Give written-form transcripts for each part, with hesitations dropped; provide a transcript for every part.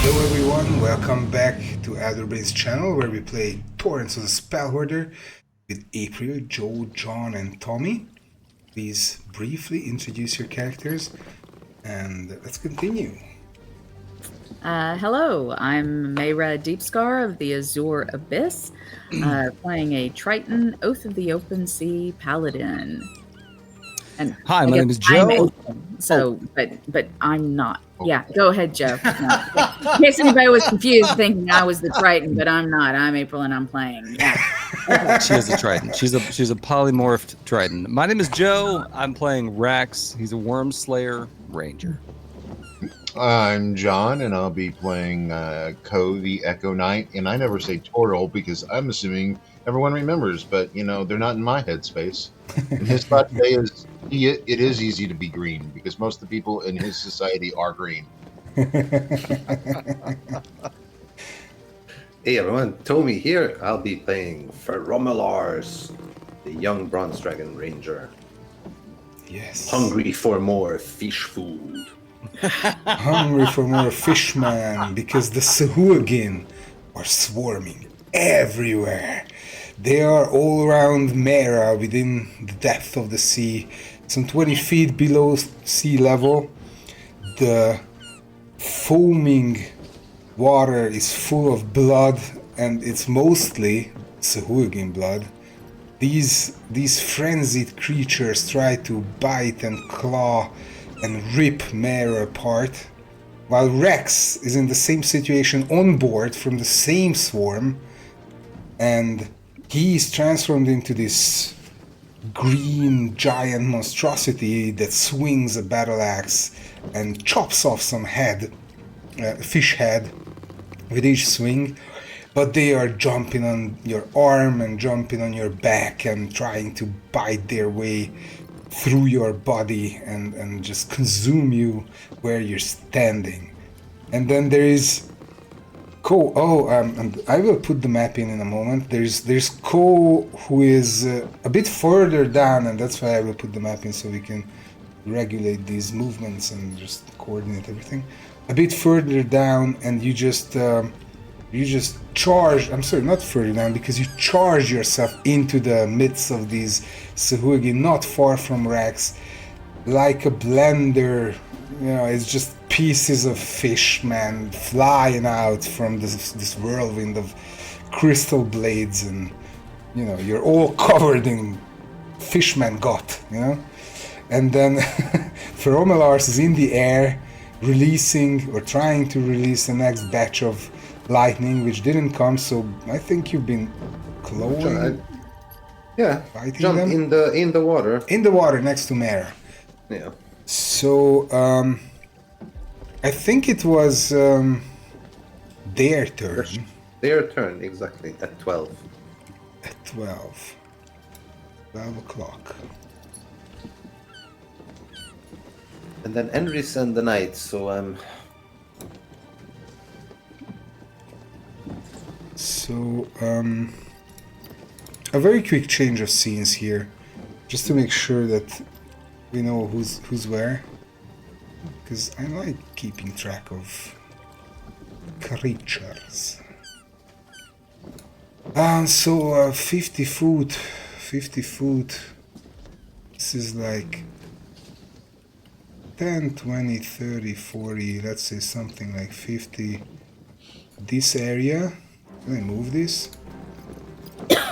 Hello everyone, welcome back to Elderbrain's channel where we play Torrents of the Spellhoarder with April, Joe, John and Tommy. Please briefly introduce your characters and let's continue. Hello, I'm Mayra Deepscar of the Azure Abyss, playing a Triton Oath of the Open Sea Paladin. And hi, my name is Joe. But I'm not. Yeah, go ahead, Joe. No. In case anybody was confused, thinking I was the Triton, but I'm not. I'm April, and I'm playing. Yeah. She is a Triton. She's a polymorphed Triton. My name is Joe. I'm playing Rax. He's a Worm Slayer Ranger. I'm John, and I'll be playing Ko, the Echo Knight. And I never say Tortle because I'm assuming everyone remembers, but you know they're not in my headspace. And his thought today is it is easy to be green because most of the people in his society are green. Hey everyone, Tommy here. I'll be playing Ferromelars, the young bronze dragon ranger. Yes. Hungry for more fish food. Hungry for more fishman because the Sahuagin are swarming everywhere. They are all around Mera within the depth of the sea, some 20 feet below sea level. The foaming water is full of blood, and it's mostly Sahuagin blood. These frenzied creatures try to bite and claw and rip Mera apart, while Rex is in the same situation on board from the same swarm, and he is transformed into this green giant monstrosity that swings a battle axe and chops off some fish head with each swing. But they are jumping on your arm and jumping on your back and trying to bite their way through your body and just consume you where you're standing. And then there is Ko. And I will put the map in a moment. There's Ko, who is a bit further down, and that's why I will put the map in so we can regulate these movements and just coordinate everything. A bit further down, and you just charge. I'm sorry, not further down, because you charge yourself into the midst of these Sahuagin, not far from Rex, like a blender. You know, it's just pieces of fish, man, flying out from this whirlwind of crystal blades, and you know you're all covered in fishman gut, you know. And then Ferromelars is in the air, releasing or trying to release the next batch of lightning, which didn't come. So I think you've been clawing. Jump them in the water. In the water next to Mera. Yeah. So I think it was their turn. Their turn, exactly, at 12. At 12 o'clock. And then Enris and the Knight, so a very quick change of scenes here, just to make sure that we know who's where, because I like keeping track of creatures. 50 foot. This is like 10, 20, 30, 40, let's say something like 50. This area, can I move this?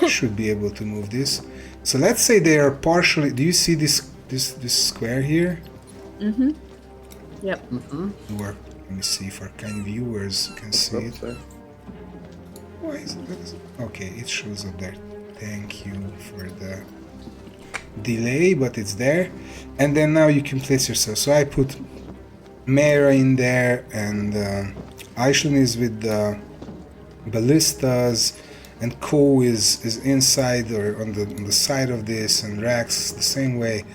Should be able to move this. So let's say they are partially. Do you see this square here? Mm-hmm. Yep. Mm-hmm. Or let me see if our kind viewers can see it. Why is it? Okay, it shows up there. Thank you for the delay, but it's there. And then now you can place yourself. So I put Mera in there, and Aishlin is with the ballistas, and Ko is inside or on the side of this, and Rax the same way.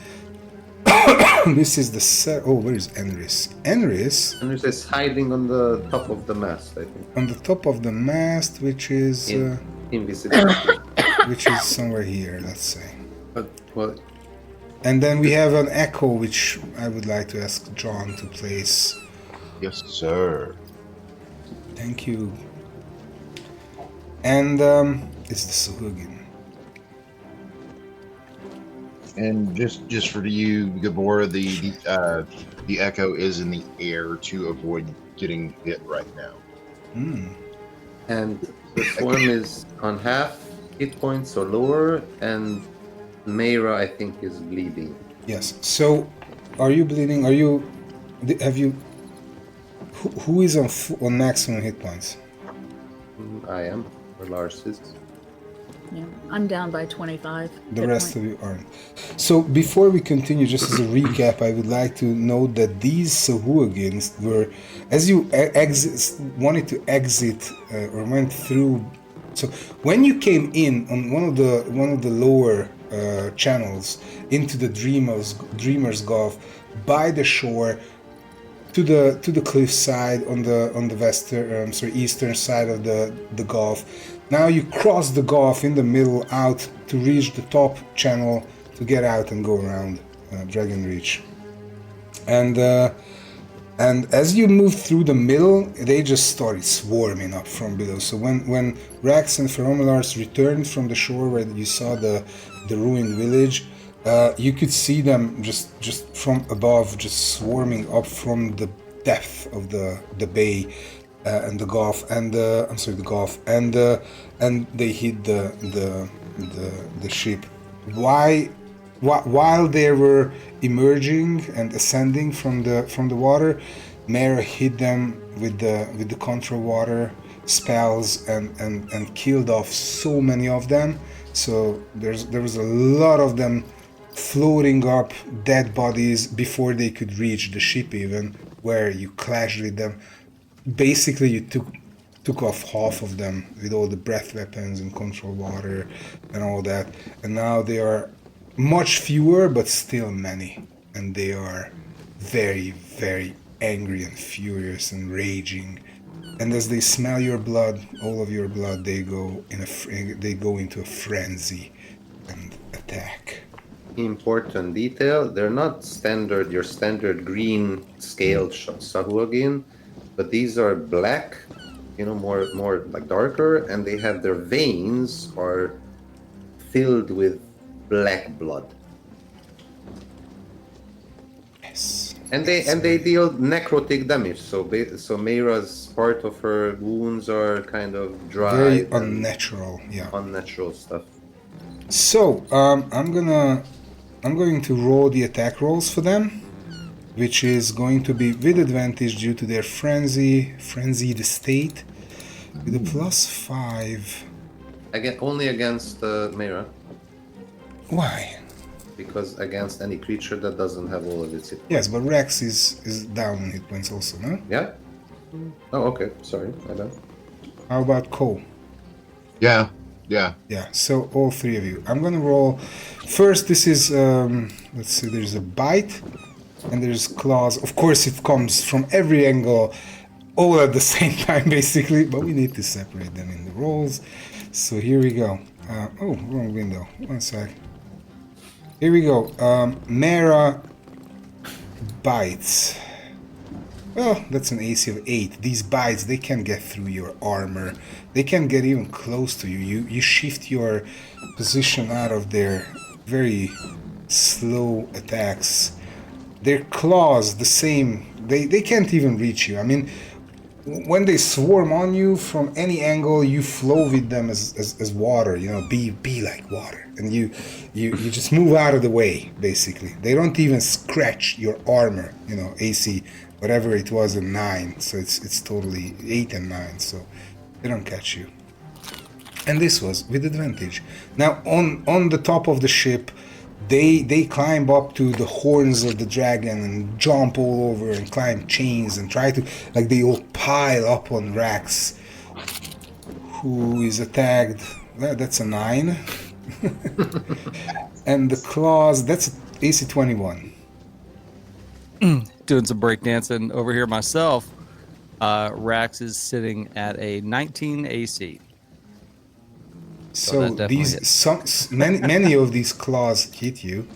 This is the where is Enris? Enris is hiding on the top of the mast, I think. On the top of the mast, which is invisible. Which is somewhere here, let's say. But what? And then we have an echo, which I would like to ask John to place. Yes, sir. Thank you. And it's the Suhugin. And just for you, Gabor, the echo is in the air to avoid getting hit right now. And the swarm is on half hit points or lower, and Mayra, I think, is bleeding. Yes. So, are you bleeding? Have you? Who is on maximum hit points? I am, or Lars is. Yeah, I'm down by 25. The rest of you aren't. So before we continue, just as a recap, I would like to note that these Sahuagins were, as you wanted to exit or went through. So when you came in on one of the lower channels into the Dreamer's Gulf by the shore to the cliff side on the eastern side of the Gulf. Now you cross the Gulf in the middle out to reach the top channel to get out and go around Dragon Reach. And as you move through the middle, they just started swarming up from below. So when Rax and Feromilars returned from the shore where you saw the ruined village, you could see them just from above, just swarming up from the depth of the bay. And the Gulf, and the Gulf, and they hit the ship. While they were emerging and ascending from the water, Mara hit them with the control water spells and killed off so many of them. So there was a lot of them floating up, dead bodies, before they could reach the ship, even where you clashed with them. Basically, you took off half of them with all the breath weapons and control water and all that, and now they are much fewer, but still many, and they are very, very angry and furious and raging. And as they smell your blood, all of your blood, they go into a frenzy and attack. Important detail: they're not your standard green scaled Sahuagin. But these are black, more like darker, and they have their veins are filled with black blood. Yes. And they deal necrotic damage. So Mayra's part of her wounds are kind of dry. Very unnatural, yeah. Unnatural stuff. So I'm going to roll the attack rolls for them, which is going to be with advantage due to their frenzied state, with a +5. Again, only against Mayra. Why? Because against any creature that doesn't have all of its hit points. Yes, but Rex is down on hit points also, no? Yeah? Oh, okay. Sorry. I don't. How about Cole? Yeah. Yeah, so all three of you. I'm gonna roll. First, this is, let's see, there's a bite. And there's claws. Of course, it comes from every angle, all at the same time, basically. But we need to separate them in the rolls. So here we go. Wrong window. One sec. Here we go. Mara bites. Well, that's an AC of 8. These bites, they can get through your armor. They can get even close to you. You shift your position out of their very slow attacks. Their claws, the same. They can't even reach you. I mean, when they swarm on you from any angle, you flow with them as water. Be like water, and you just move out of the way. Basically, they don't even scratch your armor. AC whatever it was a 9, so it's totally 8 and 9. So they don't catch you. And this was with advantage. Now on the top of the ship. They climb up to the horns of the dragon and jump all over and climb chains and try to, they all pile up on Rax, who is attacked. That's a 9. And the claws, that's AC 21. Doing some breakdancing over here myself. Rax is sitting at a 19 AC. So many of these claws hit you.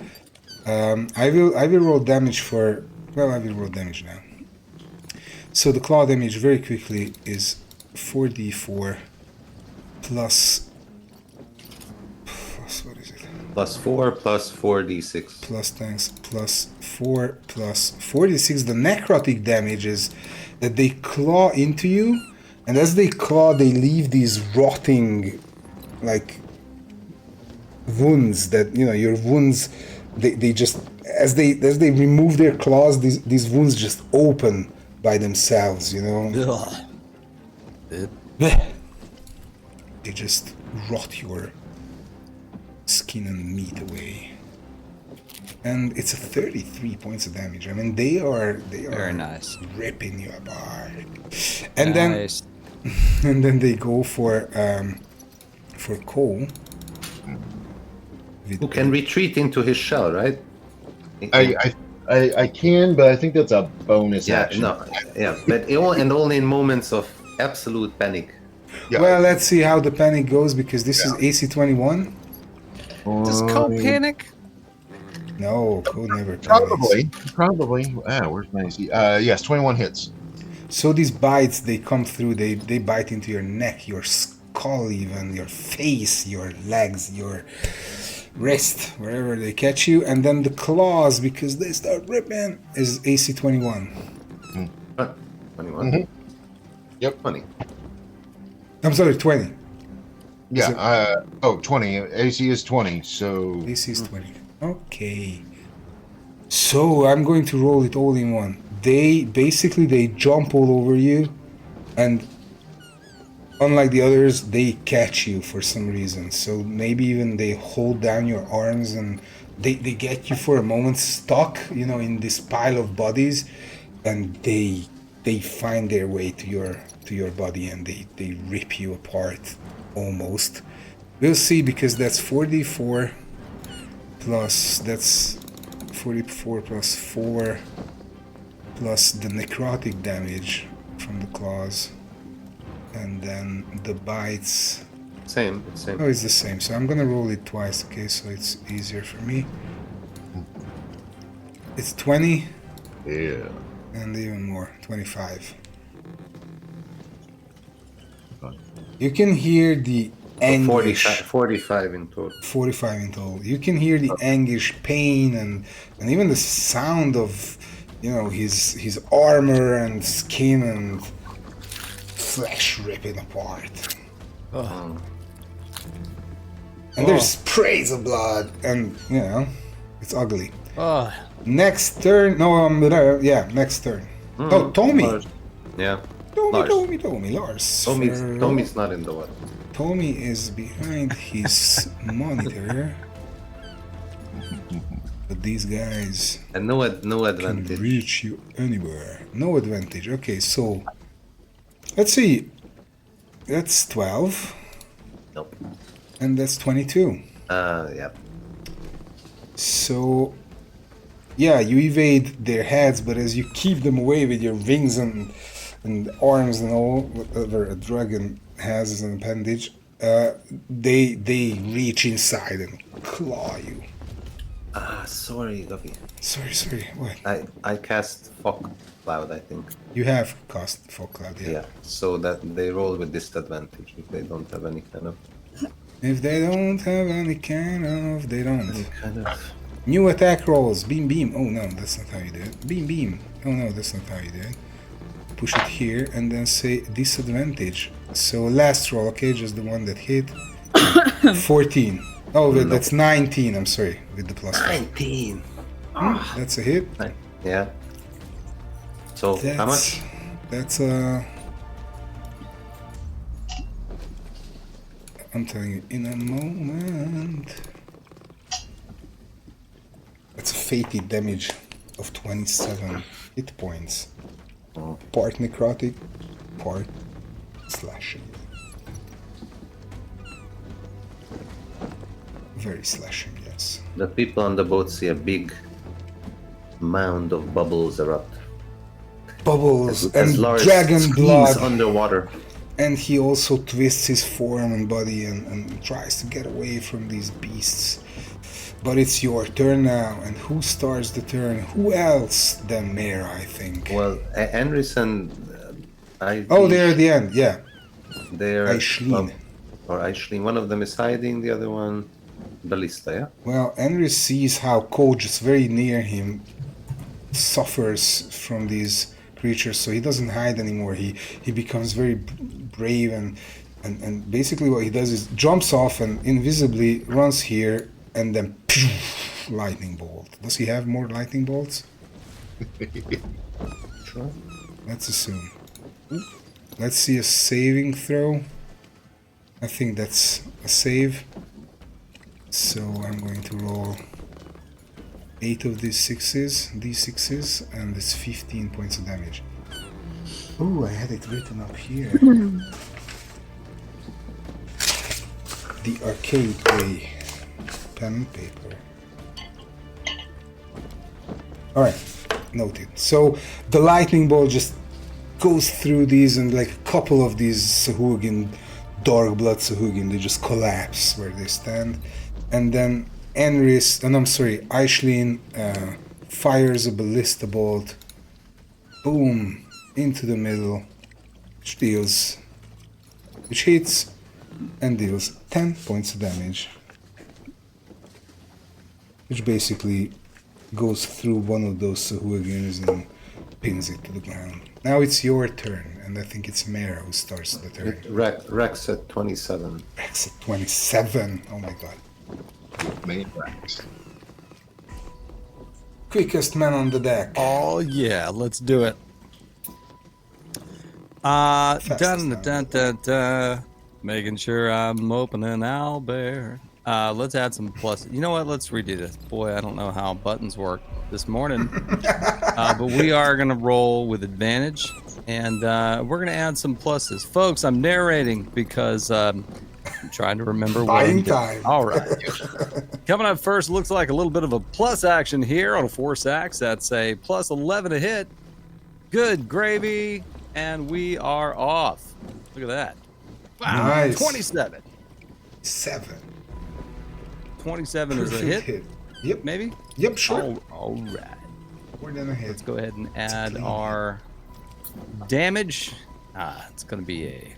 I will roll damage for. Well, I will roll damage now. So the claw damage very quickly is 4d4 plus what is it? +4 plus 4d6. Plus thanks plus 4 plus 46. The necrotic damage is that they claw into you, and as they claw they leave these rotting like wounds that your wounds they just as they remove their claws, these wounds just open by themselves, Ugh. They just rot your skin and meat away. And it's a 33 points of damage. I mean, they are Very nice. ripping you apart. And then Nice. and then they go for Cole. Who can retreat into his shell, right? I can, but I think that's a bonus Yeah, action. no, yeah, but only in moments of absolute panic. Yeah. Well, let's see how the panic goes, because this is AC 21. Does Cole panic? No, Cole never panics. Probably. Where's my AC? Yes, 21 hits. So these bites, they come through, they bite into your neck, your skull even, your face, your legs, your wrist, wherever they catch you. And then the claws, because they start ripping, is AC 21. 21. Mhm. Yep. 20. I'm sorry, 20. Yeah. 20. AC is 20. So AC is 20. Okay. So I'm going to roll it all in one. They jump all over you, and unlike the others, they catch you for some reason. So maybe even they hold down your arms, and they get you for a moment stuck, in this pile of bodies, and they find their way to your body, and they rip you apart almost. We'll see, because that's 44 plus, that's 44 plus 4 plus the necrotic damage from the claws, and then the bites. Same. Oh, it's the same. So I'm gonna roll it twice, okay? So it's easier for me. It's 20 yeah. and even more, 25. You can hear the anguish. 45 in total. 45 in total. You can hear the anguish, pain, and even the sound of, his armor and skin and flesh ripping apart. Oh. And there's sprays of blood, and it's ugly. Oh. Next turn. No, next turn. Oh, Tommy. Lars. Yeah. Tommy, Lars. Lars. Tommy's not in the water. Tommy is behind his monitor. But these guys And no can advantage. reach you anywhere. No advantage. Okay, so let's see. That's 12, Nope. and that's 22. Yeah. So, yeah, you evade their heads, but as you keep them away with your wings and arms and all, whatever a dragon has as an appendage, they reach inside and claw you. Sorry, Guppy. Sorry, what? I cast Fog Cloud, I think. You have cast Fog Cloud, yeah. Yeah. So that they roll with disadvantage if they don't have any kind of. If they don't have any they don't. Kind of. New attack rolls. Beam. Oh no, that's not how you do it. Beam. Oh no, that's not how you do it. Push it here and then say disadvantage. So last roll, okay, just the one that hit. 14. Oh, wait, that's 19. I'm sorry, with the plus 5. 19. That's a hit. Yeah. So how much? That's I'm telling you in a moment. That's a fated damage of 27 hit points. Part necrotic, part slashing. Very slashing, yes. The people on the boat see a big mound of bubbles erupt. Bubbles As and Lars dragon screams blood. underwater. And he also twists his form and body and tries to get away from these beasts. But it's your turn now, and who starts the turn? Who else than Mera, I think. Well, Anderson, Oh, they're at the end, yeah. They're Aishlin. or Aishlin. One of them is hiding. The other one, Ballista. Yeah. Well, Henry sees how Cole, just very near him, suffers from these creatures, so he doesn't hide anymore. He becomes very brave, and basically what he does is jumps off and invisibly runs here, and then lightning bolt. Does he have more lightning bolts? Sure. Let's assume. Let's see a saving throw. I think that's a save. So I'm going to roll 8 of these d6s, and it's 15 points of damage. Ooh, I had it written up here. The arcade way. Pen and paper. Alright, noted. So the lightning bolt just goes through these, and like a couple of these Sahuagin, dark blood Sahuagin, they just collapse where they stand. And then Aishlin fires a ballista bolt, boom, into the middle, which hits and deals 10 points of damage, which basically goes through one of those Sahuagins and pins it to the ground. Now it's your turn, and I think it's Mara who starts the turn. Rex at 27. Rex at 27, oh my god. Main Rex. Quickest man on the deck. Oh yeah, let's do it. Making sure I'm opening Albert. Let's add some plus. You know what? Let's redo this. Boy, I don't know how buttons work this morning, but we are gonna roll with advantage, and we're gonna add some pluses, folks. I'm narrating because I'm trying to remember what I'm doing. Time. All right. Coming up first, looks like a little bit of a plus action here on a force axe. That's a plus 11 to hit. Good gravy, and we are off. Look at that. Wow, Nice. 27. 27 is a Perfect hit. Yep. Maybe? Yep, sure. All right. More than a hit. Let's go ahead and add clean our damage. It's going to be a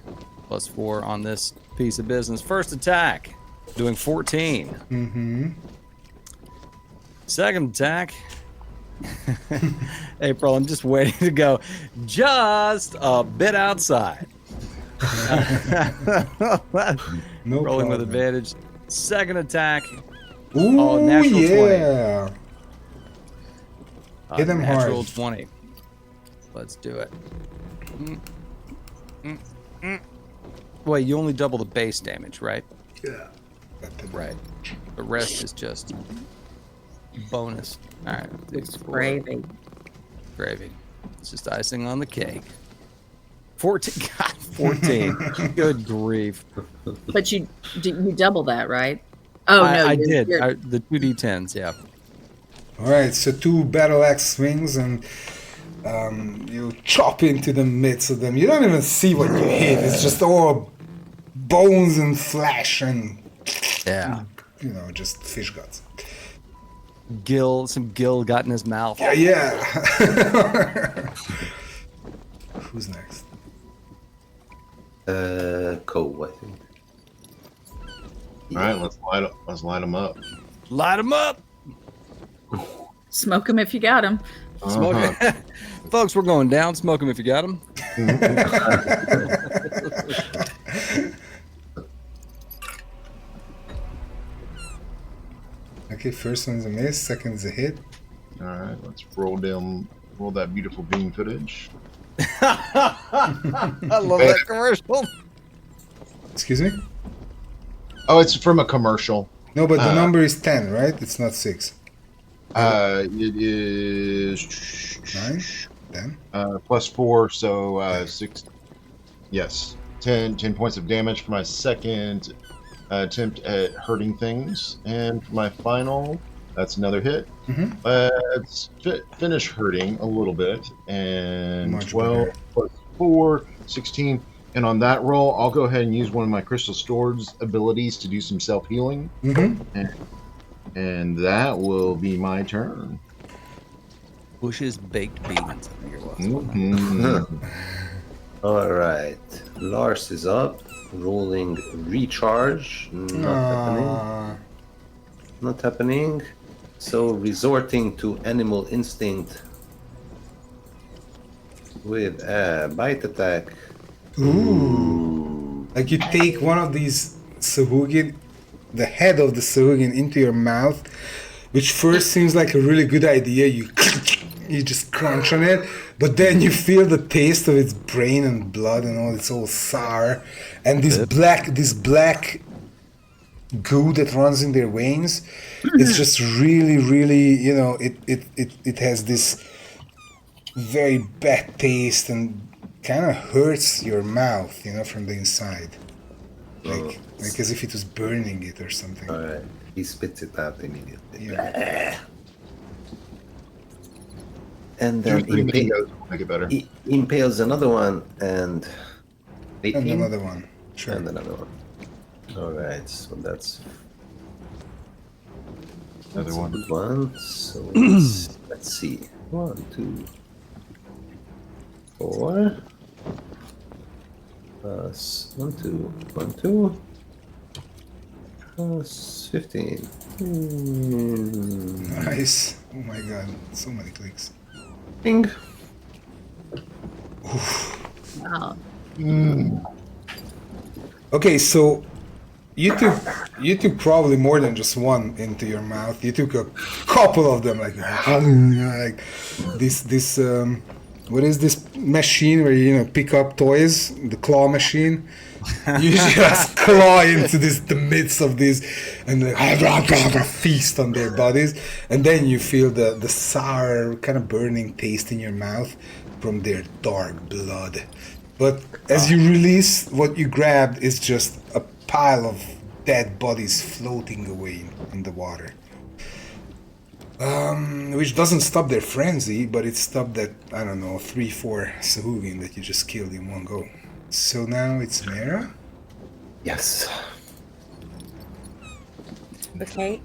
+4 on this piece of business. First attack, doing 14. Mm-hmm. Second attack. April, I'm just waiting to go just a bit outside. No Rolling with problem. advantage. Second attack. Ooh, natural 20. yeah. Hit him natural hard. 20. Let's do it. Wait, you only double the base damage, right? Yeah. Right. The rest is just bonus. All right. It's gravy. Gravy. It's just icing on the cake. 14. God, 14. Good grief. But you double that, right? Oh no, I you're- did. you're- The 2d10s, yeah. All right, so 2 battle axe swings, and you chop into the midst of them. You don't even see what you hit. It's just all bones and flesh and, Yeah. just fish guts. Some gill got in his mouth. Yeah. Who's next? Cove, I think. All right, let's light them up. Light him up. Smoke them if you got them. Smoke Folks, we're going down. Smoke him if you got him. Okay, first one's a miss, second's a hit. All right, let's roll that beautiful beam footage. I love that commercial. Excuse me? Oh, it's from a commercial. No, but the number is 10, right? It's not 6. It is 9? 10? +4, so 6. Yes, 10 points of damage for my second attempt at hurting things, and for my final, that's another hit. Mm-hmm. Let's finish hurting a little bit, and Much 12 better. +4, 16. And on that roll, I'll go ahead and use one of my Crystal Stored's abilities to do some self-healing. Mm-hmm. And that will be my turn. Bush's baked beans. I think it was. Mhm. All right. Lars is up, rolling recharge. Not happening. Not happening. So resorting to animal instinct with a bite attack. Ooh. Like you take one of these Sahugin, the head of the Sahugin into your mouth, which first seems like a really good idea. You just crunch on it, but then you feel the taste of its brain and blood and all. It's all sour, and this black goo that runs in their veins. It's just really, really, it has this very bad taste and kind of hurts your mouth, from the inside, like as if it was burning it or something. All right, he spits it out immediately. Yeah. And then make it better. he impales another one and 18? And another one. Sure. And another one. All right, so that's Another a one. good one. So let's see. 1, 2, 4. Plus 1, 2, 1, 2. Plus 15. Nice. Oh my god, so many clicks. Ding. Wow. Okay, so you took probably more than just one into your mouth. You took a couple of them, like this. What is this machine where you pick up toys? The claw machine. You just claw into the midst of this, and feast on their bodies, and then you feel the sour, kind of burning taste in your mouth from their dark blood. But as you release, what you grabbed is just a pile of dead bodies floating away in the water. Which doesn't stop their frenzy, but it stopped that, 3-4 Sahugin that you just killed in one go. So now it's Mera? Yes. Okay.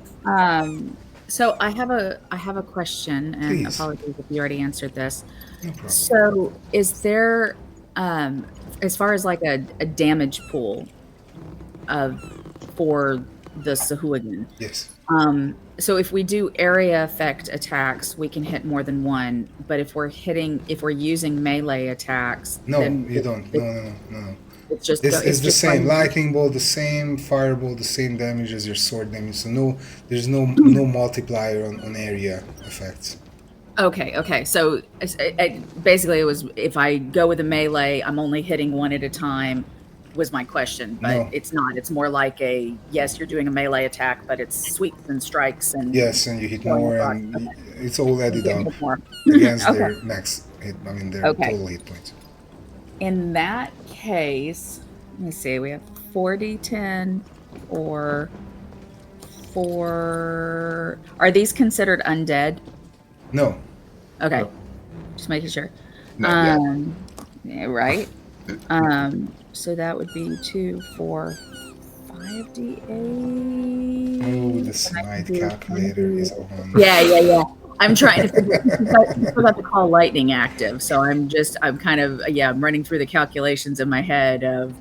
So I have a question, and Please. apologies if you already answered this. No problem. So is there, as far as like a damage pool for the Sahugin? Yes. So if we do area effect attacks, we can hit more than one. But if we're using melee attacks, No, then you don't. No. It's just It's the just same. like- Lightning bolt, the same. Fireball, the same damage as your sword damage. So there's no multiplier on area effects. Okay. So basically, it was if I go with a melee, I'm only hitting one at a time. Was my question, but No. it's not. It's more like yes, you're doing a melee attack, but it's sweeps and strikes and Yes, and you hit Oh, more, okay. and it's all added you up hit more. against Okay. their max hit. Their Okay. total hit points. In that case, let me see. We have 4d10 or 4. Are these considered undead? No. Okay, No. just making sure. Not yet. Yeah, right. So that would be 2, 4, 5d8. Oh, the smite calculator is on. Yeah. I'm trying to figure. I forgot to call lightning active, so I'm running through the calculations in my head of,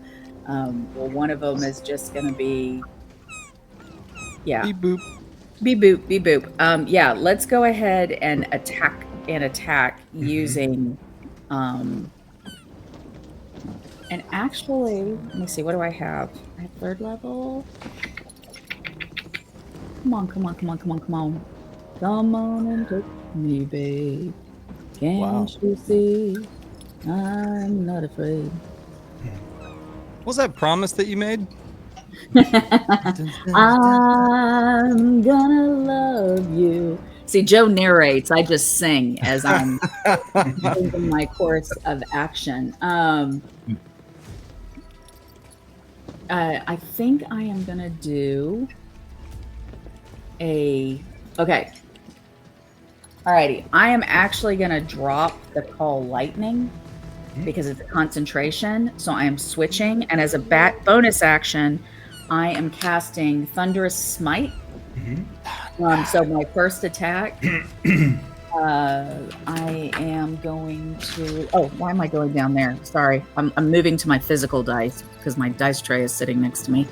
one of them is just going to be, Beep boop. beep boop. Yeah, let's go ahead and attack using, and actually, let me see, what do I have? I have 3rd level. Come on. Come on and take me, babe. Can't you see? I'm not afraid. What was that promise that you made? I'm gonna love you. See, Joe narrates. I just sing as I'm in my course of action. I think I am gonna do okay. Alrighty, I am actually gonna drop the call lightning because it's a concentration. So I am switching, and as a bonus action, I am casting Thunderous Smite. So my first attack I am going to. Oh, why am I going down there? Sorry, I'm moving to my physical dice because my dice tray is sitting next to me.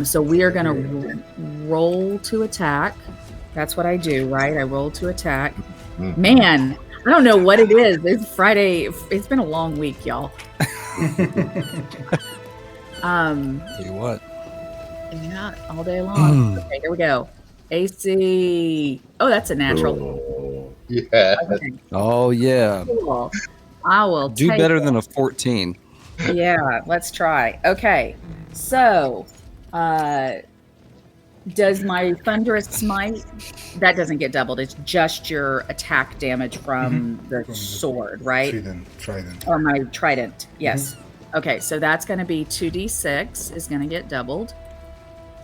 So we are going to roll to attack. That's what I do, right? I roll to attack. Mhm. Man, I don't know what it is. It's Friday. It's been a long week, y'all. Tell you what. Yeah, all day long. Okay, here we go. AC. Oh, that's a natural. Oh. Yeah. Okay, Oh yeah. cool. I will Do take better it. than a 14. Yeah, let's try. Okay, so does my thunderous smite, that doesn't get doubled? It's just your attack damage from the From the sword, right? Trident. Or my trident? Yes. Okay, so that's going to be 2d6 is going to get doubled,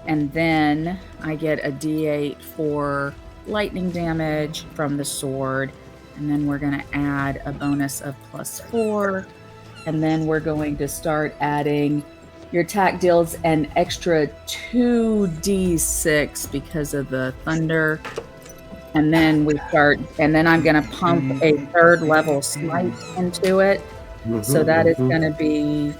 and then I get a d8 for lightning damage from the sword, and then we're going to add a bonus of +4. And then we're going to start adding your attack deals an extra 2d6 because of the thunder. And then I'm going to pump a 3rd level smite into it. So that is going to be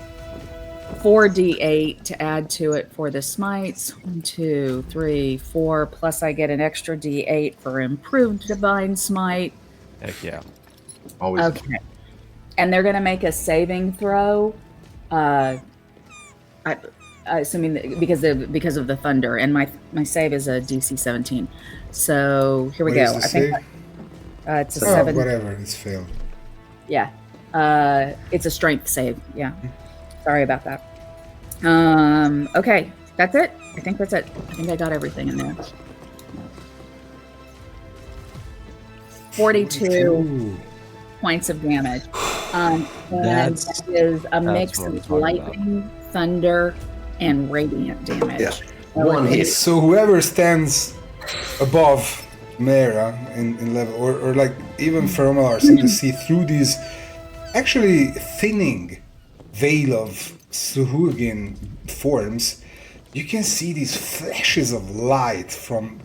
4d8 to add to it for the smites. 1, 2, 3, 4. Plus I get an extra d8 for improved divine smite. Heck yeah. Always. Okay. And they're going to make a saving throw, assuming because of the thunder. And my save is a DC 17. So here we What go. is the I think save? it's a Oh, 7. whatever, it's failed. Yeah, it's a strength save. Yeah, sorry about that. Okay, that's it. I think that's it. I think I got everything in there. 42 points of damage. And that is a mix what I'm of talking lightning, thunder, and radiant damage. Yeah. I like One it. hit. So whoever stands above Mera in level, or like even Fermalars in the sea through these actually thinning veil of Suhugin forms, you can see these flashes of light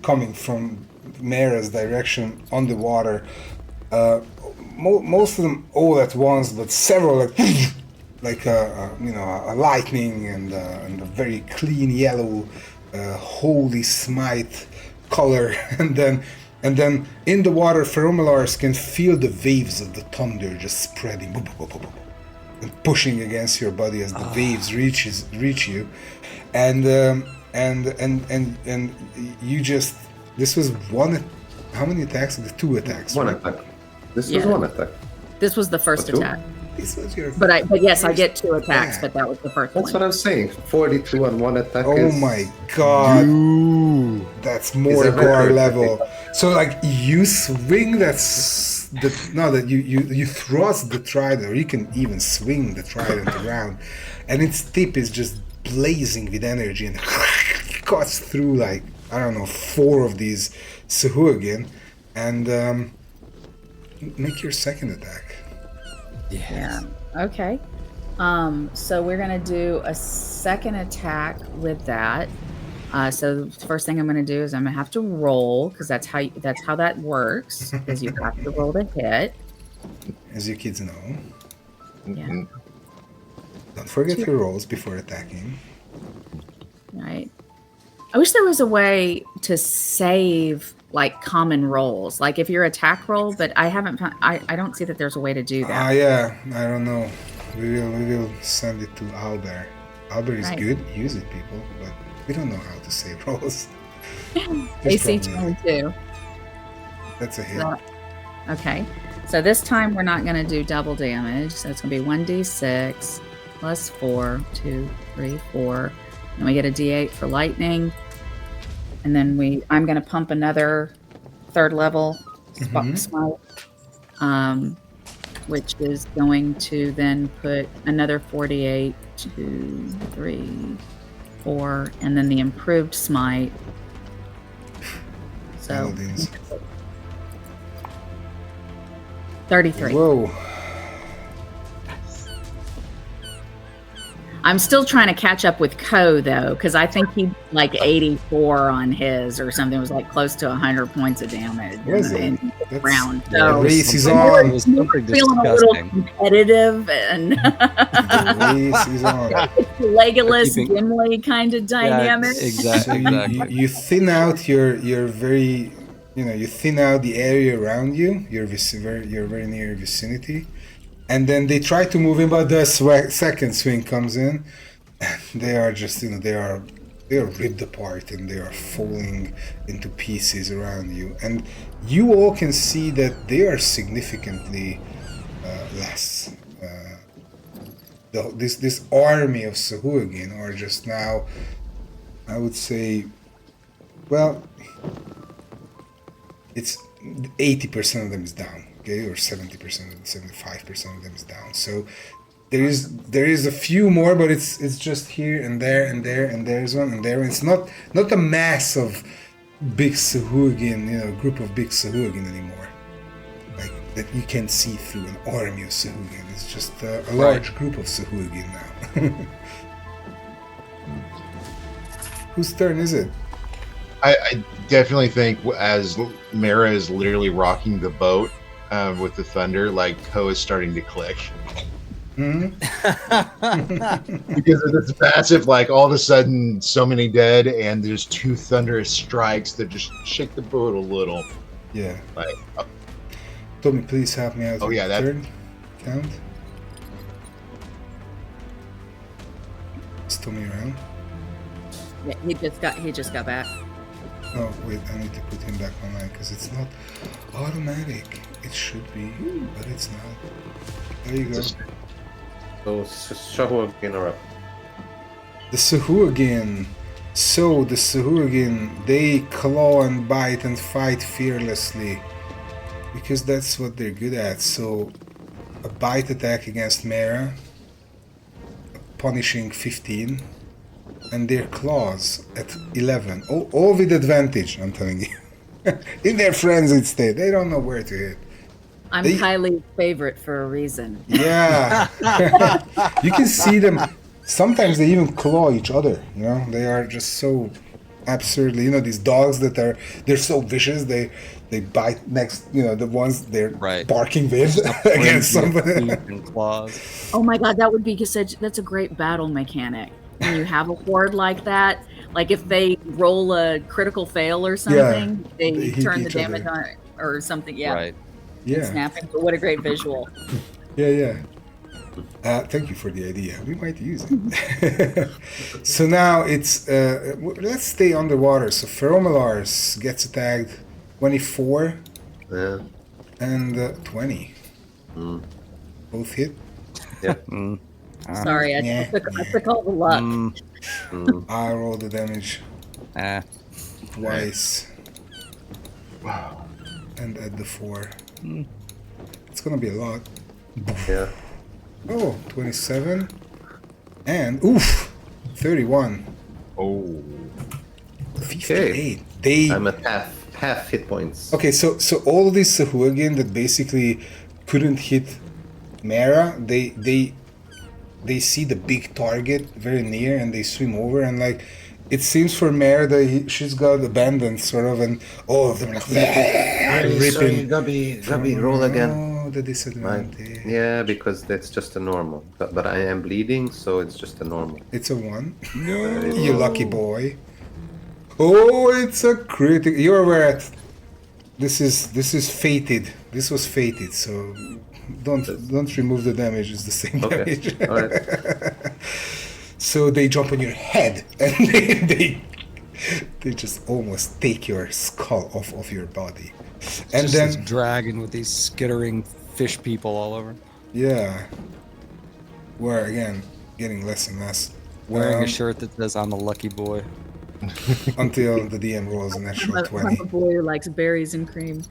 coming from Mera's direction on the water. Most of them all at once, but several like a lightning and a very clean yellow holy smite color, and then in the water, Feromalars can feel the waves of the thunder just spreading and pushing against your body as the waves reach you, and you just, this was one. How many attacks? The 2 attacks. One right? attack. This Yeah. was one attack. This was the first Or 2? attack. This was your But yes, I first get 2 attacks, attack. but that was the first That's what one. I'm saying. 42 and 1 attack Oh is... my god, Ooh. that's Is more a Gar record, I level. So like you swing you thrust the trident, or you can even swing the trident around, and its tip is just blazing with energy and cuts through like, I don't know, 4 of these Suhugin, and make your second attack. Yeah. Okay. So we're gonna do a second attack with that. So the first thing I'm gonna do is I'm gonna have to roll, because that's how that works. Is you have to roll to hit. As you kids know, Yeah. don't forget your rolls before attacking. Right. I wish there was a way to save like common rolls, like if your attack roll, but I haven't found. I don't see that there's a way to do that. Yeah, I don't know. We will send it to Albert. Albert is Right. good. Use it, people, but we don't know how to save rolls. AC probably- 22. That's a hit. So- Okay. So this time we're not going to do double damage. So it's going to be 1d6 plus 4, 2, 3, 4. And we get a d8 for lightning. And then I'm going to pump another 3rd level smite, which is going to then put another 48, 2, 3, 4, and then the improved smite. So Paladins. 33. Whoa. I'm still trying to catch up with Ko though, because I think he like 84 on his or something. It was like close to 100 points of damage Was it? in That's- round. The So race is It on. was we're something feeling a little disgusting. competitive and The race is on. Legolas Keeping- Gimli kind of dynamic. So Exactly. you thin out your very, you thin out the area around you. You're very near your vicinity, and then they try to move in, but the second swing comes in. They are just, they are ripped apart and they are falling into pieces around you, and you all can see that they are significantly less. This army of Sahuagin are just now, I would say, well, it's 80% of them is down, okay, or 70%, 75% of them is down. So there is a few more, but it's just here and there and there and there's one and there. And it's not a mass of big Sahuagin, group of big Sahuagin anymore, like that you can see through an army of Sahuagin. It's just a large group of Sahuagin now. Whose turn is it? I definitely think as Mara is literally rocking the boat with the thunder, like Ko is starting to click. Hmm. Because of this massive, like all of a sudden, so many dead, and there's two thunderous strikes that just shake the boat a little. Yeah. Like, Tommy, please help me out. Oh, with yeah, the that- turn count. Is Tommy around? Yeah, he just got back. Oh wait, I need to put him back online because it's not automatic. It should be, but it's not. There you go. Just- So Sahuagin are up. The Sahuagin. So the Sahuagin, they claw and bite and fight fearlessly because that's what they're good at. So a bite attack against Mara, punishing 15, and their claws at 11. All with advantage, I'm telling you. In their frenzied state, they don't know where to hit. I'm They- Kylie's favorite for a reason. Yeah. You can see them. Sometimes they even claw each other. They are just so absurdly. These dogs they're so vicious. They bite next. The ones they're Right. barking with against somebody. And claws. Oh my god, that would be that's a great battle mechanic. When you have a horde like that, like if they roll a critical fail or something, they they hit turn the each damage other. on it or something. Yeah, Right. Yeah. snapping. But what a great visual. Yeah. Thank you for the idea. We might use it. So now it's let's stay underwater. So Feromilars gets attacked 24 Yeah. and 20. Both hit. Yeah. Sorry, I Yeah, took all the luck. I roll the damage Ah. twice wow. and add the 4. It's gonna be a lot. Yeah. Oh, 27 and oof, 31, Oh. 58. They I'm at half hit points. okay. So all of these Sahuagin that basically couldn't hit Mara, they see the big target very near and they swim over, and like it seems for Mare that she's got abandoned sort of, and all of them like ripping. Gabby, roll again. Oh, the Right. disadvantage. Yeah, because that's just a normal. But I am bleeding, so it's just a normal. It's a 1. No, you lucky boy. Oh, it's a critic. You're aware at. This is fated. This was fated. So don't remove the damage. It's the same Okay. damage. All right. So they jump on your head and they just almost take your skull off of your body, and Just then this dragon with these skittering fish people all over. yeah, we're again getting less and less. Wearing a shirt that says "I'm a lucky boy." Until the DM rolls a natural I'm 20. a boy who likes berries and cream.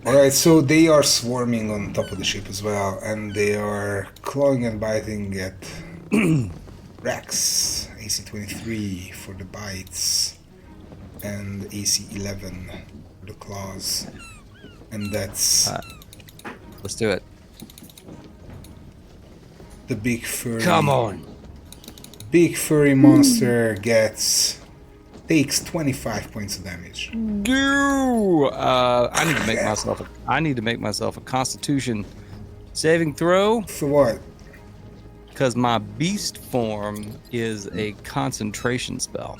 All right, so they are swarming on top of the ship as well, and they are clawing and biting at Rex, AC 23 for the bites, and AC 11 for the claws, and that's Let's do it. the big furry. Come on. big furry monster takes 25 points of damage. Goo! I need to make myself a Constitution saving throw For what? because my beast form is a concentration spell.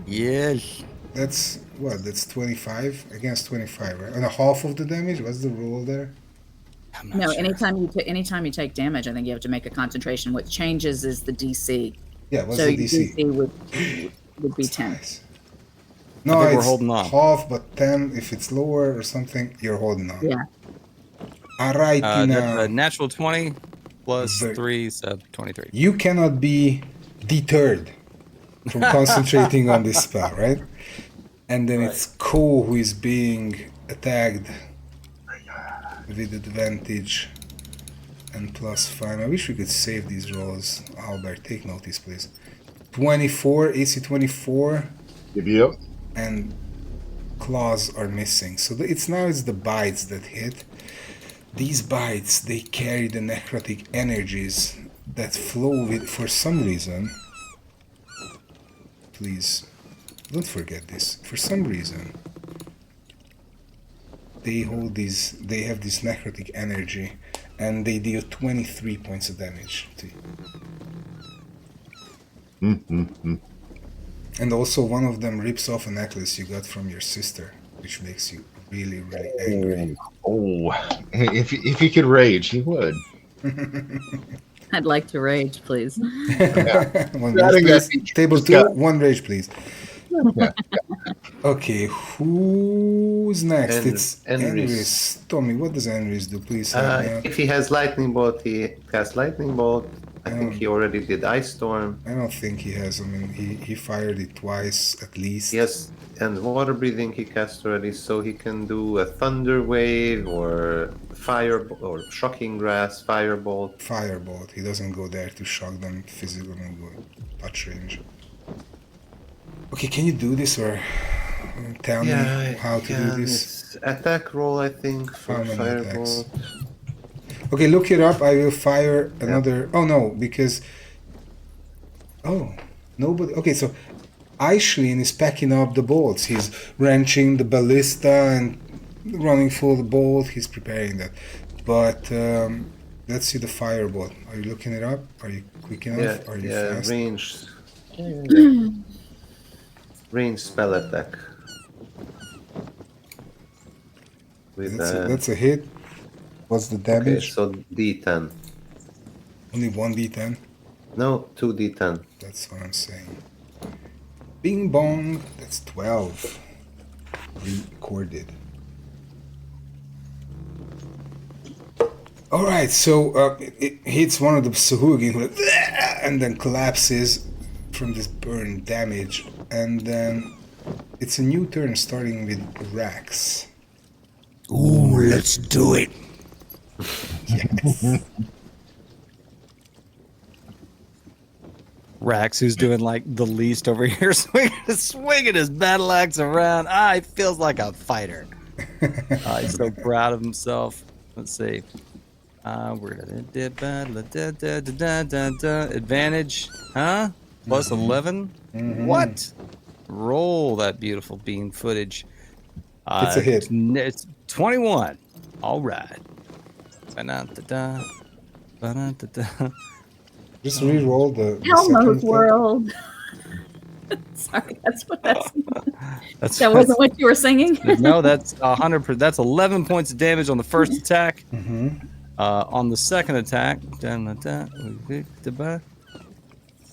Yes. That's what? That's 25 against 25, right? And a half of the damage. What's the rule there? I'm not No, sure. anytime you take damage, I think you have to make a concentration. What changes is the DC. Yeah, what's So the your DC? DC would be 10. Nice. No, I think we're it's holding on. half, but 10 if it's lower or something. You're holding on. Yeah. Alrighty That's now. a natural 20 plus Very- 3, so 23. You cannot be deterred from concentrating on this spell, right? And then it's Ko who is being attacked with advantage and +5. I wish we could save these rolls. Albert, take notice, please. 24, AC 24, Yep. and claws are missing. So it's the bites that hit. These bites, they carry the necrotic energies that flow with, for some reason. Please, don't forget this. For some reason, they have this necrotic energy, and they deal 23 points of damage to you. And also, one of them rips off a necklace you got from your sister, which makes you really, really angry. Oh, if he could rage, he would. I'd like to rage, please. One I think rage, that's please. Table 2, got- one rage, please. Okay, who's next? It's Enris. Enris. Tommy, what does Enris do? Please help me out. If he has lightning bolt, he casts lightning bolt. I think he already did ice storm. I don't think he has. I mean, he fired it twice at least. Yes, and water breathing he cast already, so he can do a thunder wave or fire or shocking grass, firebolt. Firebolt. He doesn't go there to shock them physically and go touch range. Okay, can you do this or tell me how to do this? It's attack roll, I think, for How many firebolt. Okay, look it up. I will fire another. Oh no, because nobody. Okay, so Aishlin is packing up the bolts. He's wrenching the ballista and running for the bolt. He's preparing that. But let's see the firebolt. Are you looking it up? Are you quick enough? Are you fast? Range spell attack. With That's a hit. What's the okay, damage? so D10. Only 1d10. No, 2D10. That's what I'm saying. Bing bong. That's 12. Recorded. Alright, so it hits one of the Sahugin and then collapses from this burn damage. And then it's a new turn starting with Rax. Ooh, let's do it. Yes. Rax, who's doing like the least over here, swinging his battle axe around. He feels like a fighter. He's so proud of himself. Let's see. We're gonna advantage, huh? Plus 11. What? Roll that beautiful bean footage. It's a hit. It's 21. All right. Ba-da-da-da. Ba-da-da-da. Just re-roll the Elmo's second World. Sorry, that's That's, that wasn't what you were singing. no, that's 100%. That's 11 points of damage on the first attack. On the second attack,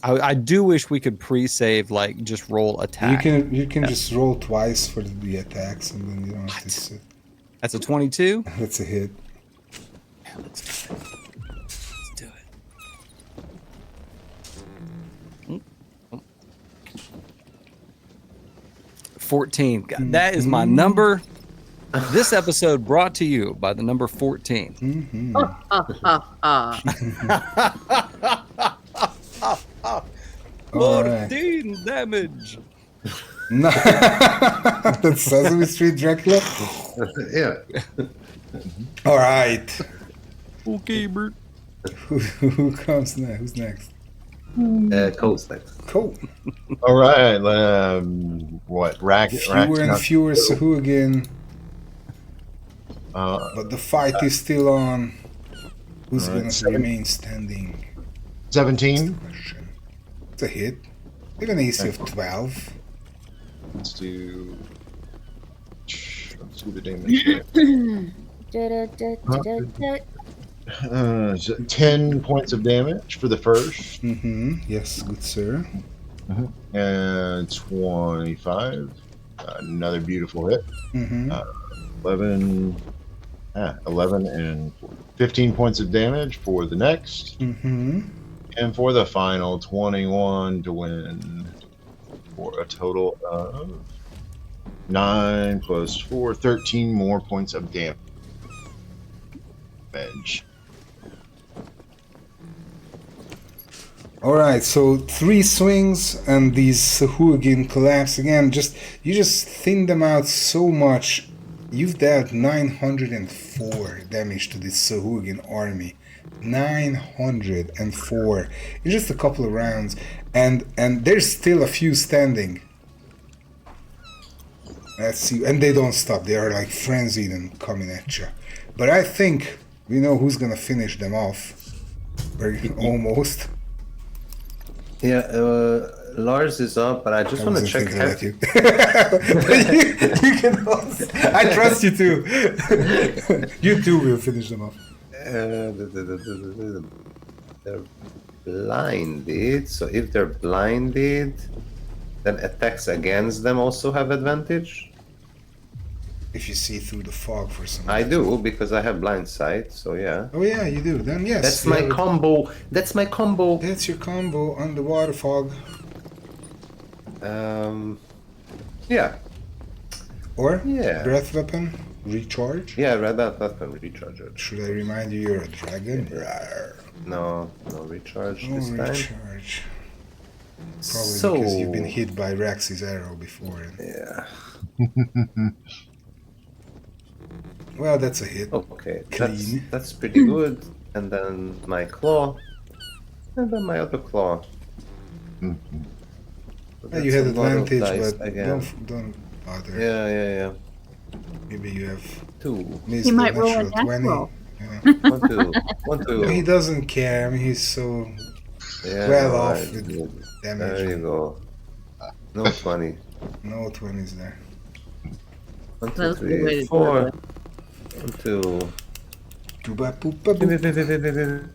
I do wish we could pre-save, like just roll attack. You can just roll twice for the attacks and then you don't have to sit. That's a 22. That's a hit. Yeah, let's do it. 14. God, that is my number. This episode brought to you by the number 14. 14 damage. No. That's Sesame Street Dracula. Yeah. All right. Okay, Bert. Who comes next? Who's next? Coast next. Cool. All right. What? Fewer and fewer Sahuagin, Uh, but the fight is still on. Who's Alright, gonna seven. remain standing? 17. Question. It's a hit. With an AC of 12. Let's do the damage. There. So 10 points of damage for the first, Mm-hmm. Yes, good sir. and 25. Another beautiful hit. Mm-hmm. 11 and 15 points of damage for the next, Mm-hmm. and for the final 21 to win, for a total of 9 plus 4, 13 more points of damage. Alright, so 3 swings and these Sahuagin collapse again. You just thin them out so much. You've dealt 904 damage to this Sahuagin army. 904 in just a couple of rounds, and there's still a few standing. Let's see, and they don't stop. They are like frenzied and coming at you. But I think we know who's gonna finish them off. Almost. Yeah, Lars is up, but I just want to check. You can also, I trust you too. You too will finish them off. They're blinded, so if they're blinded, then attacks against them also have advantage. If you see through the fog for some I reason. do, because I have blind sight, so yeah. Oh yeah, you do. Then yes. That's my combo. That's my combo. That's your combo on the water fog. Yeah. Or Yeah. breath weapon, recharge. Yeah, red that weapon recharger. Should I remind you you're a dragon? Rawr. No recharge No this time. recharge. Probably So because you've been hit by Rex's arrow before. yeah. Well, that's a hit. Okay, Clean. that's pretty good. And then my claw, and then my other claw. So Well, you that's had a lot of advantage, dice but again. don't bother. Yeah. Maybe you have 2, missed He the might roll a natural 20. natural. Yeah. 1, 2, 1, No, he 2. doesn't care. I mean, he's so Yeah, well right. off with damage. There you go. No 20. No 20s there. 1, 2, That's a good way to 3, do 4. it. 1, 2. Dooba poopa boop.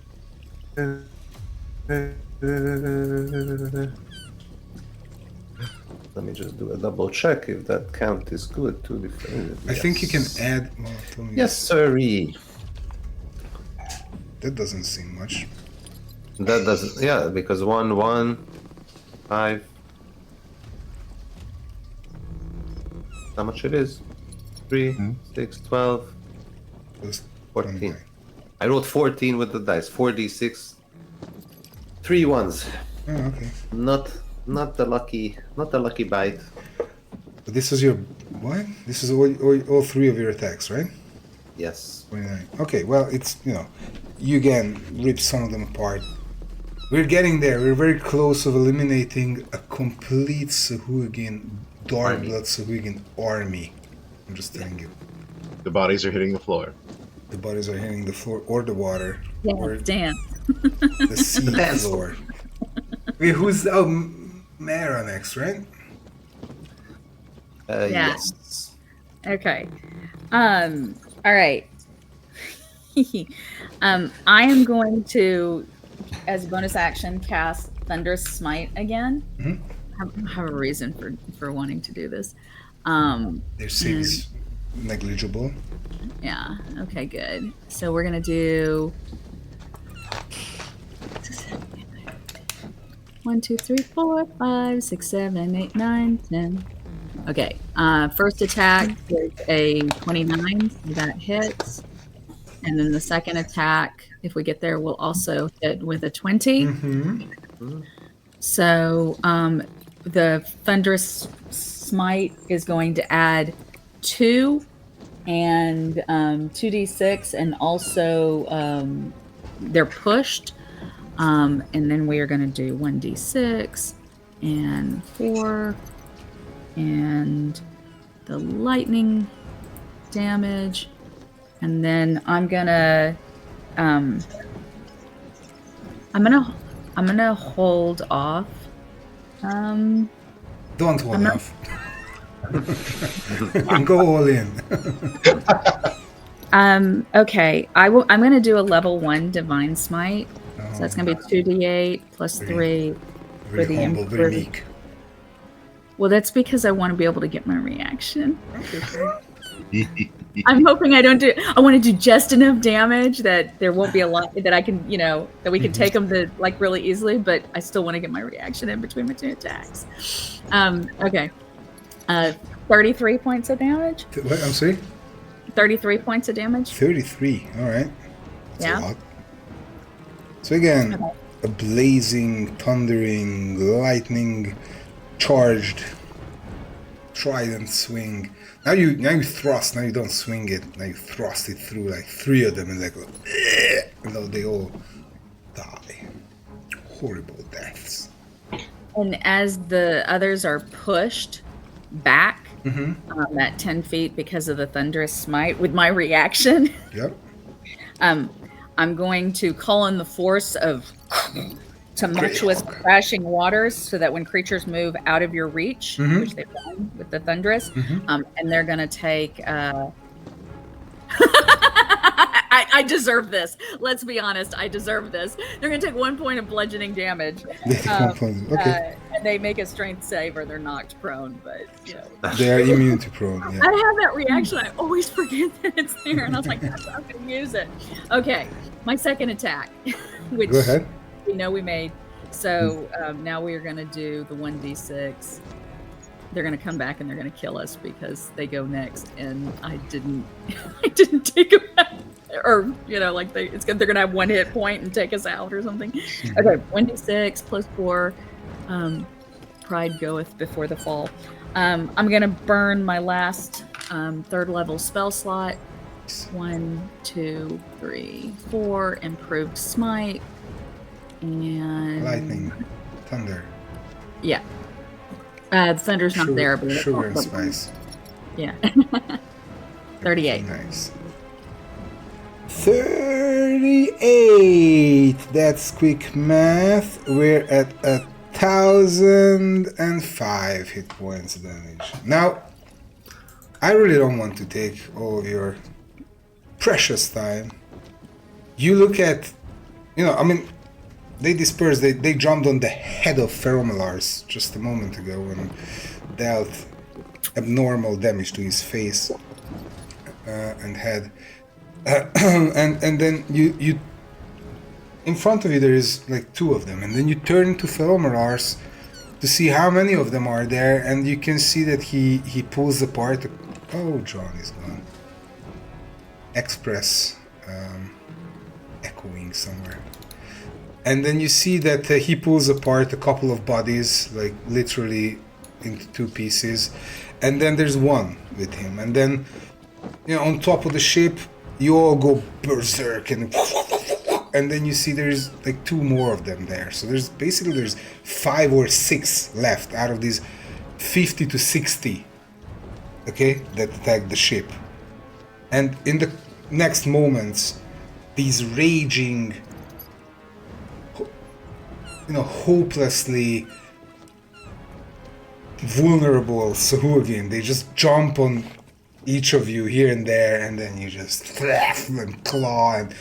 Let me just do a double check if that count is good. 2 different. I think you can add. Well, tell me. Yes, sirree. That doesn't seem much. That doesn't. Yeah, because 1, 1, 5. How much it is? 3, 6, 12, Just 14. 29. I wrote 14 with the dice. 4d6. 3 ones. Oh, okay. Not the lucky bite. But this is your what? This is all 3 of your attacks, right? Yes. 29. Okay, well, it's, you again rip some of them apart. We're getting there. We're very close of eliminating a complete Sahuagin, Dark Army. Blood Sahuagin army. I'm just telling you. The bodies are hitting the floor. The bodies are hitting the floor or the water Yeah, or dance. the sea Dance. floor. Wait, who's Mara next, right? Yeah. Yes. Okay. All right. I am going to, as a bonus action, cast Thunderous Smite again. Mhm. I have a reason for wanting to do this. Their save is negligible. Yeah. Okay. Good. So we're gonna do 1, 2, 3, 4, 5, 6, 7, 8, 9, 10. Okay. First attack is a 29, so that hits. And then the second attack, if we get there, will also hit with a 20. Mm-hmm. So the Thunderous Smite is going to add 2 and 2d6 and also they're pushed. And then we are going to do 1d6 and 4 and the lightning damage. And then I'm gonna hold off. Don't hold off. Go all in. Okay. I'm gonna do a level 1 divine smite. So that's gonna be 2d8 plus 3 for Very the humble, very improved. meek. Well, that's because I want to be able to get my reaction. I'm hoping I don't do. I want to do just enough damage that there won't be a lot that I can, that we can take them to like really easily. But I still want to get my reaction in between my 2 attacks. Okay. 33 points of damage. What? I'm sorry. 33 points of damage. 33. All right. That's Yeah. a lot. So again, a blazing, thundering, lightning charged trident swing. Now you thrust. Now you don't swing it. Now you thrust it through like 3 of them, and like, and they all die. Horrible deaths. And as the others are pushed back at 10 feet because of the thunderous smite, with my reaction, Yep. I'm going to call in the force of tumultuous crashing waters so that when creatures move out of your reach, which they've done with the thunderous, and they're going to take... I deserve this. Let's be honest. I deserve this. They're going to take 1 point of bludgeoning damage. Okay. And they make a strength save or they're knocked prone, but, They are immune to prone. Yeah. I have that reaction. I always forget that it's there, and I was like, I'm not going to use it. Okay, my second attack, which Go ahead. we know we made. So now we are going to do the 1d6. They're going to come back and they're going to kill us because they go next, and I didn't take them out. Or they're going to have 1 hit point and take us out or something. Okay, 1d6 plus 4. Pride goeth before the fall. I'm going to burn my last 3rd level spell slot. 1, 2, 3, 4. Improved smite. And Lightning, thunder. Yeah. The thunder's not there, but Sugar and spice. Yeah. 38. Nice. 38. That's quick math. We're at 1,005 hit points damage. Now, I really don't want to take all of your precious time. You look at, they dispersed. They jumped on the head of Feromalars just a moment ago and dealt abnormal damage to his face and head. And then you in front of you there is like 2 of them, and then you turn to Feromalars to see how many of them are there, and you can see that he pulls apart. Oh, John is gone. Express echoing somewhere. And then you see that he pulls apart a couple of bodies, like literally into 2 pieces. And then there's 1 with him. And then, on top of the ship, you all go berserk. And then you see there's like 2 more of them there. So there's 5 or 6 left out of these 50 to 60, okay, that attack the ship. And in the next moments, these raging, hopelessly vulnerable Sahuagin, they just jump on each of you here and there, and then you just flap and claw and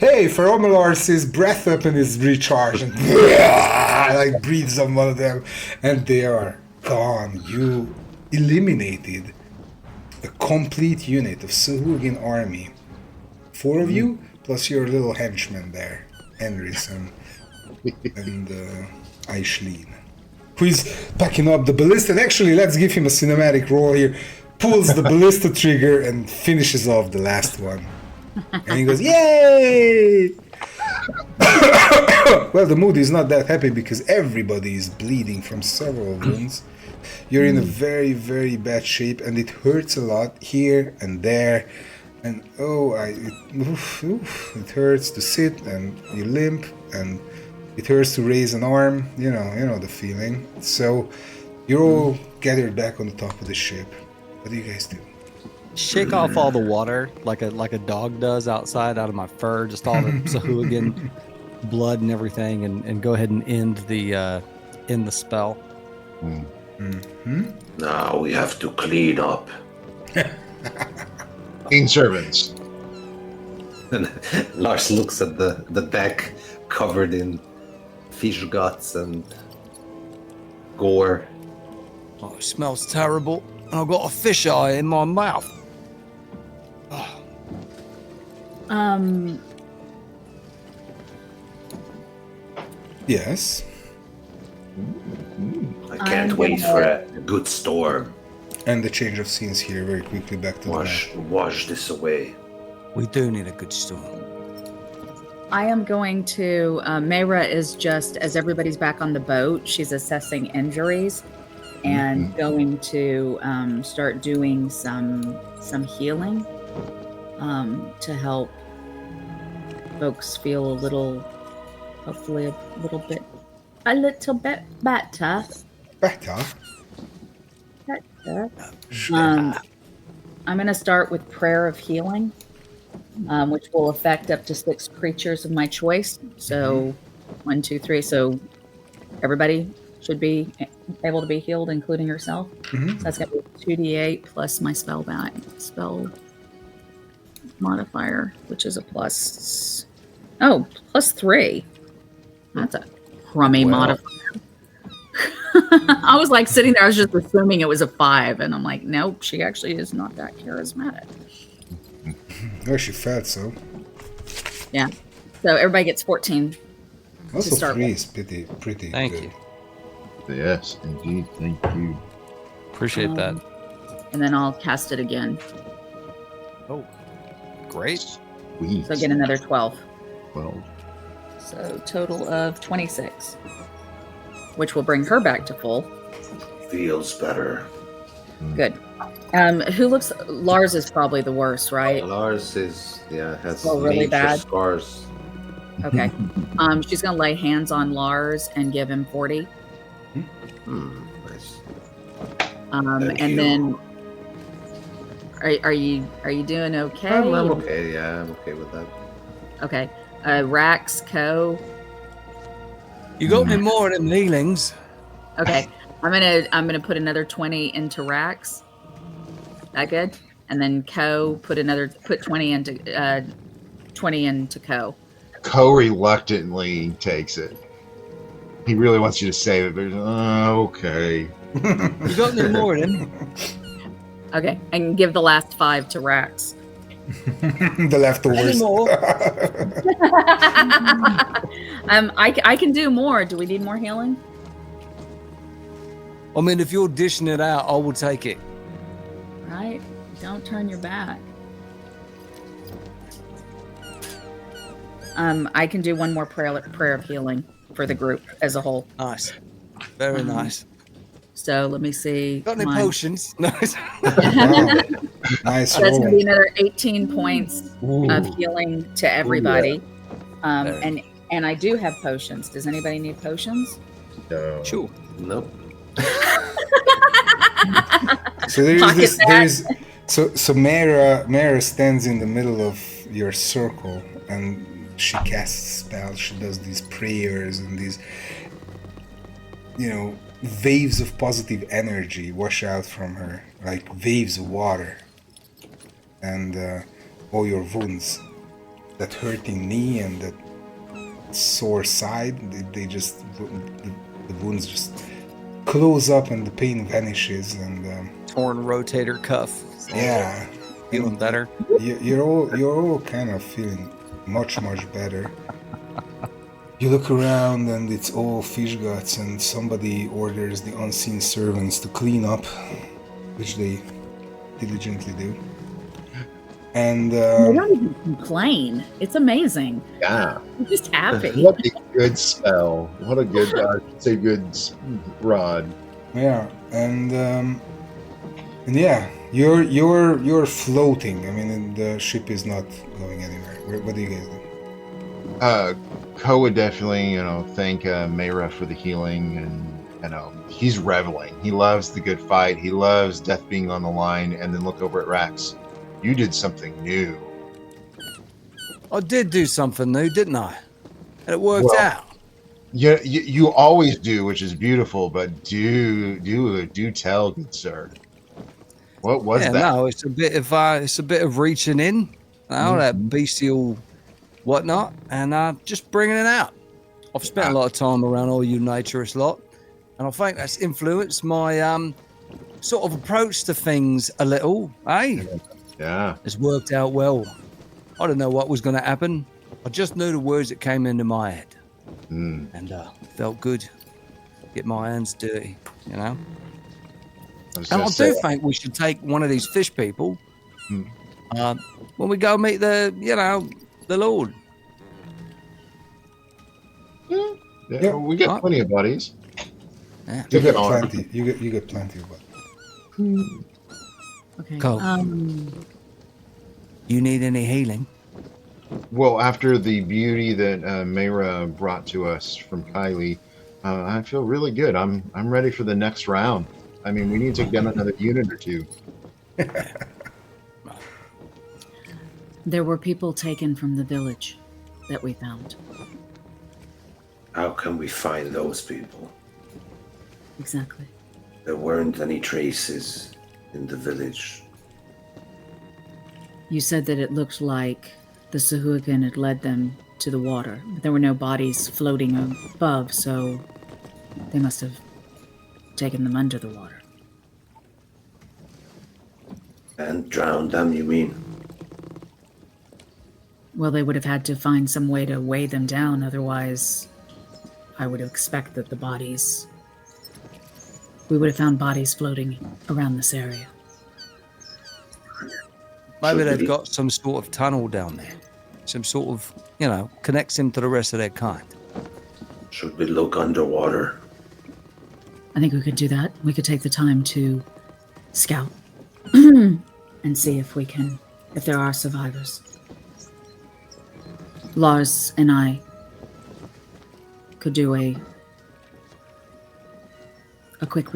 hey, Feromalars' breath weapon is recharged and like breathes on one of them, and they are gone. You eliminated the complete unit of Sahuagin army. 4 of you plus your little henchman there, Enris and Aishlin, who is packing up the ballista. And actually, let's give him a cinematic roll here. Pulls the ballista trigger and finishes off the last one. And he goes, yay! Well, the mood is not that happy because everybody is bleeding from several wounds. You're in a very, very bad shape, and it hurts a lot here and there. And it hurts to sit, and you limp, and it hurts to raise an arm. You know the feeling. So you're all gathered back on the top of the ship. What do you guys do? Shake off all the water like a dog does outside out of my fur, just all the Sahuagin blood and everything, and go ahead and end the spell. Now we have to clean up. Clean servants. And Lars looks at the deck covered in fish guts and gore. Oh, it smells terrible. And I've got a fish eye in my mouth. Oh. Yes. I can't wait for a good storm. And the change of scenes here very quickly back to the map. Wash this away. We do need a good storm. I am going to. Mayra is just as everybody's back on the boat. She's assessing injuries and going to start doing some healing to help folks feel hopefully a little bit better. Better. I'm going to start with Prayer of Healing, which will affect up to 6 creatures of my choice. So 1, 2, 3. So everybody should be able to be healed, including yourself. So that's going to be 2d8 plus my spell modifier, which is a plus 3. That's a crummy modifier. I was like sitting there, I was just assuming it was a 5, and I'm like, nope, she actually is not that charismatic. Oh, she felt so. Yeah. So everybody gets 14. Also, to start 3 with. is pretty Thank good. you. Yes, indeed. Thank you. Appreciate that. And then I'll cast it again. Oh, great. Sweet. So get another 12. 12. So total of 26, which will bring her back to full. Feels better. Good. Lars is probably the worst, right? Lars has really major bad? scars. Okay. She's gonna lay hands on Lars and give him 40. Nice. And you. then are you doing okay? I'm okay. Yeah, I'm okay with that. Okay. Rax, Co. You got any more of them healings? Okay. I'm gonna put another 20 into Rax. That good? And then Co put 20 into Co. Co reluctantly takes it. He really wants you to save it, but he's okay. You got any more of them? Okay. And give the last 5 to Rax. The leftovers. Any more? I can do more. Do we need more healing? I mean, if you're dishing it out, I will take it. Right? Don't turn your back. I can do one more prayer of healing for the group as a whole. Nice. Very nice. So let me see. Got any Come on. potions? Nice. Wow. Nice So that's roll. going to be another 18 points of healing to everybody. And I do have potions. Does anybody need potions? No. Sure. Nope. So there is Pocket this. that. There is so Mara stands in the middle of your circle, and she casts spells. She does these prayers and these, waves of positive energy wash out from her, like waves of water. And all your wounds, that hurting knee and that sore side, the wounds just close up and the pain vanishes. And Torn rotator cuff. yeah, Feeling better. you're all kind of feeling much better. You look around and it's all fish guts, and somebody orders the unseen servants to clean up, which they diligently do. And They don't even complain. It's amazing. Yeah. I'm just happy. What a good spell. What a good, good rod. yeah, and yeah, You're floating. I mean, the ship is not going anywhere. What do you guys do? Ko would definitely, thank Mayra for the healing, and he's reveling. He loves the good fight. He loves death being on the line, and then look over at Rax. You did something new. I did do something new, didn't I? And it worked Well, out. Yeah, you always do, which is beautiful. But do tell, good sir. What was Yeah, that? no, it's a bit of reaching in, that bestial whatnot, and just bringing it out. I've spent a lot of time around all you naturist lot, and I think that's influenced my sort of approach to things a little. Hey, Yeah. it's worked out well. I don't know what was going to happen. I just knew the words that came into my head, and felt good. Get my hands dirty, I And I do think we should take one of these fish people when we go meet the Lord. Yeah, we get plenty of buddies. Yeah. You Give get it on. plenty. You get plenty of what? Okay. Cool. You need any healing? Well, after the beauty that Mayra brought to us from Kylie, I feel really good. I'm ready for the next round. I mean, we need to get another unit or two. There were people taken from the village that we found. How can we find those people? Exactly. There weren't any traces in the village. You said that it looked like the Sahuagin had led them to the water, but there were no bodies floating above, so they must have taken them under the water. And drowned them, you mean? Well, they would have had to find some way to weigh them down, otherwise I would expect that we would have found bodies floating around this area. Maybe they've got some sort of tunnel down there. Some sort of, connects them to the rest of their kind. Should we look underwater? I think we could do that. We could take the time to scout and see if there are survivors. Lars and I could do a quick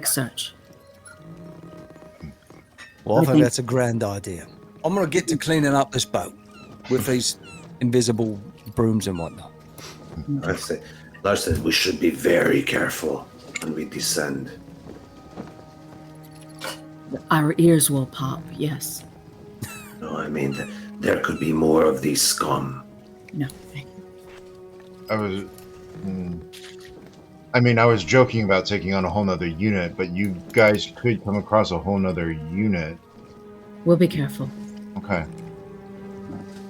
search. Well, I think that's a grand idea. I'm going to get to cleaning up this boat with these invisible brooms and whatnot. Lars said we should be very careful when we descend. Our ears will pop, yes. No, I mean, there could be more of these scum. No, thank you. I was joking about taking on a whole nother unit, but you guys could come across a whole nother unit. We'll be careful. Okay.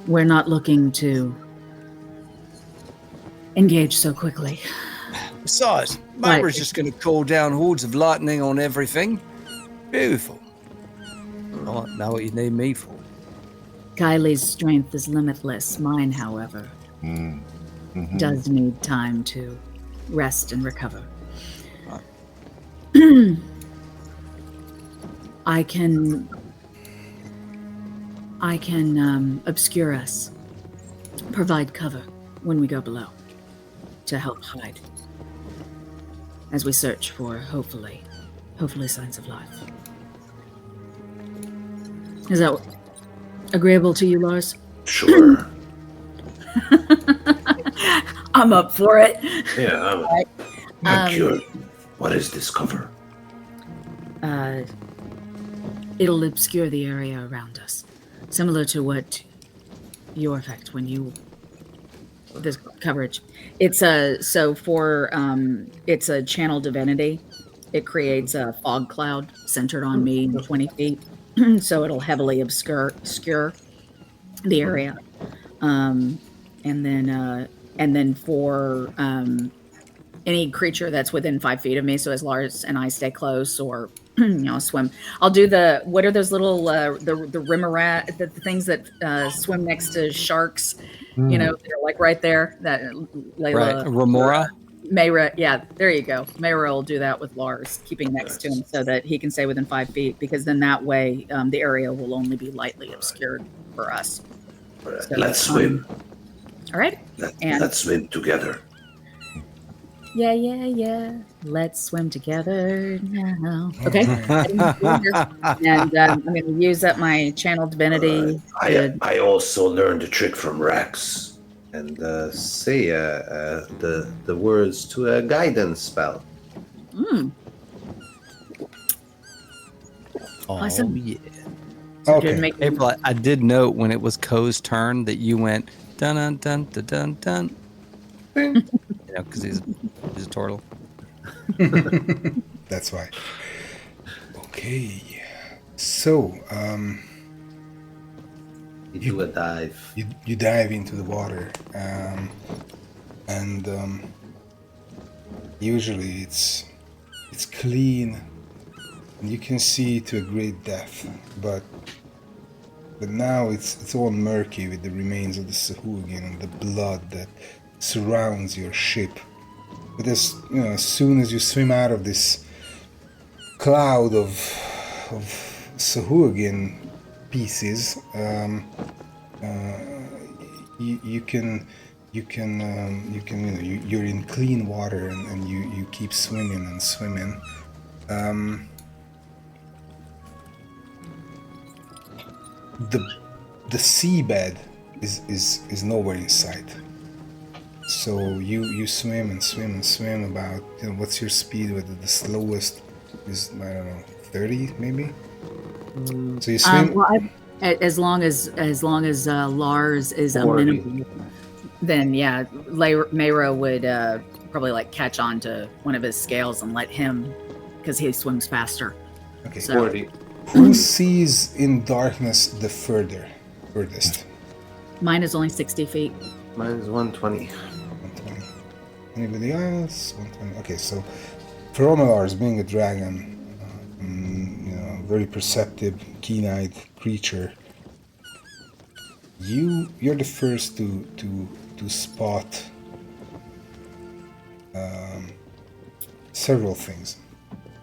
We're not looking to engage so quickly. Besides, Mayra's just going to call down hordes of lightning on everything. Beautiful. I know what you need me for. Kylie's strength is limitless. Mine, however, does need time to rest and recover. I can obscure us, provide cover when we go below to help hide as we search for hopefully signs of life. Is that agreeable to you, Lars? Sure. I'm up for it. Yeah, I'm curious. What is this cover? It'll obscure the area around us, similar to what your effect when you this coverage. It's a channel divinity. It creates a fog cloud centered on me 20 feet, so it'll heavily obscure the area, and then for any creature that's within 5 feet of me. So as Lars and I stay close or swim, I'll do what are those little the remorat, the things that swim next to sharks, they're like right there, that Layla, Right, remora. Mayra, yeah, there you go. Mayra will do that with Lars, keeping next to him so that he can stay within 5 feet, because then that way the area will only be lightly obscured for us. All right, So, let's swim. All right. And Let's swim together. yeah. Let's swim together now. Okay. Alright. And I'm going to use up my channel divinity. I also learned a trick from Rax. And say the words to a guidance spell. Awesome. yeah. Okay. April, I did note when it was Ko's turn that you went dun dun dun dun dun dun. Yeah, because he's a turtle. That's why. Okay. So, You do a dive. you dive into the water, and usually it's clean, and you can see to a great depth, but now it's all murky with the remains of the Sahuagin and the blood that surrounds your ship. But as soon as you swim out of this cloud of Sahuagin pieces, you're in clean water, and you keep swimming and swimming. The seabed is nowhere in sight. So you swim and swim and swim about, what's your speed? Whether the slowest is, I don't know, 30 maybe. So you swim. As long as Lars is amenable, then yeah, Mayra would probably like catch on to one of his scales and let him, because he swims faster. Okay. So, 40. Who sees in darkness the furthest? mine is only 60 feet. Mine's 120. 120. Anybody else? 120. Okay, so Feromilars, being a dragon, very perceptive, keen-eyed creature, you're the first to spot several things.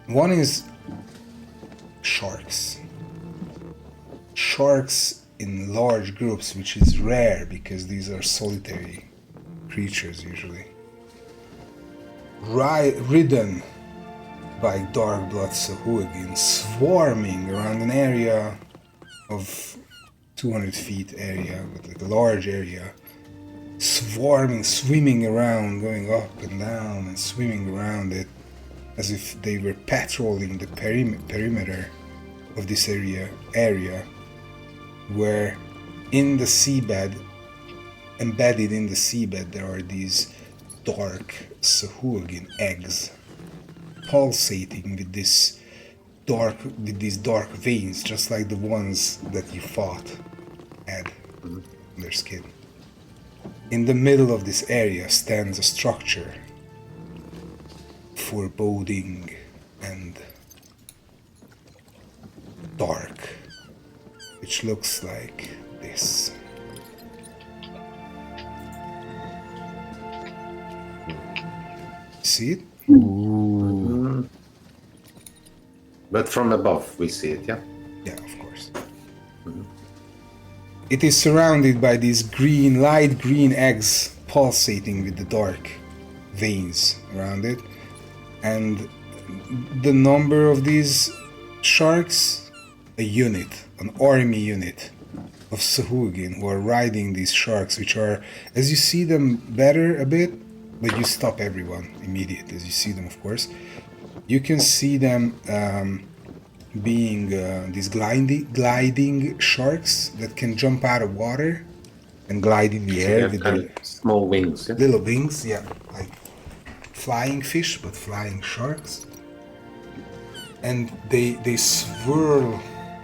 One is sharks. Sharks in large groups, which is rare because these are solitary creatures usually. Ridden by dark blood Sahuagin, swarming around an area of 200 feet area, but like a large area, swarming, swimming around, going up and down and swimming around it as if they were patrolling the perimeter of this area where in the seabed, embedded in the seabed, there are these dark Sahuagin eggs pulsating with these dark veins, just like the ones that you fought had on their skin. In the middle of this area stands a structure, foreboding and dark, which looks like this. See it? But from above, we see it, yeah? Yeah, of course. It is surrounded by these light green eggs pulsating with the dark veins around it. And the number of these sharks, an army unit of Sahuagin who are riding these sharks, which are, as you see them better a bit, but you stop everyone immediately as you see them, of course. You can see them being these gliding sharks that can jump out of water and glide in the air with Kind their of small wings, yeah? little wings, yeah, like flying fish, but flying sharks. And they swirl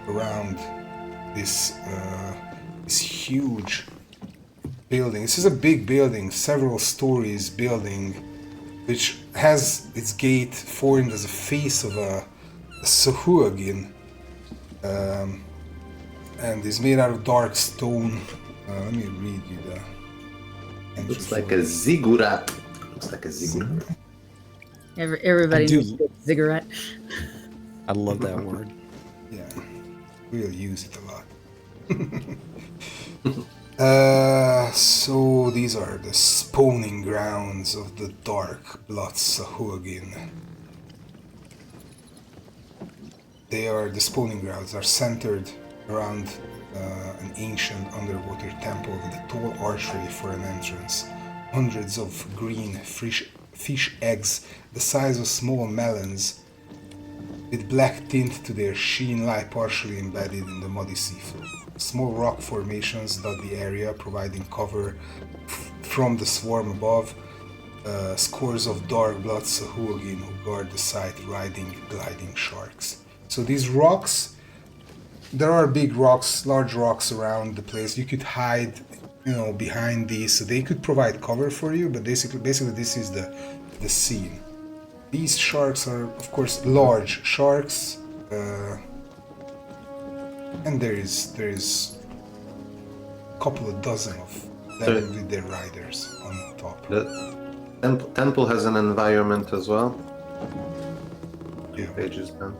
around this huge building. This is a big building, several stories building, which has its gate formed as a face of a Sahuagin, and is made out of dark stone. Let me read you the entry Looks like for a it. ziggurat. Looks like a ziggurat. Everybody I do. needs a good cigarette. I love that word. Yeah, we'll use it a lot. So these are the spawning grounds of the Dark Blood Sahuagin. The spawning grounds are centered around an ancient underwater temple with a tall archway for an entrance. Hundreds of green fish eggs the size of small melons with black tint to their sheen lie partially embedded in the muddy seafloor. Small rock formations dot the area, providing cover from the swarm above. Scores of dark blood Sahuagin who guard the site riding gliding sharks. So these rocks, there are big rocks, large rocks around the place. You could hide, behind these, so they could provide cover for you. But basically, this is the scene. These sharks are, of course, large sharks, and there is a couple of dozen of them with their riders on top. The temple has an environment as well. Yeah. Pages down.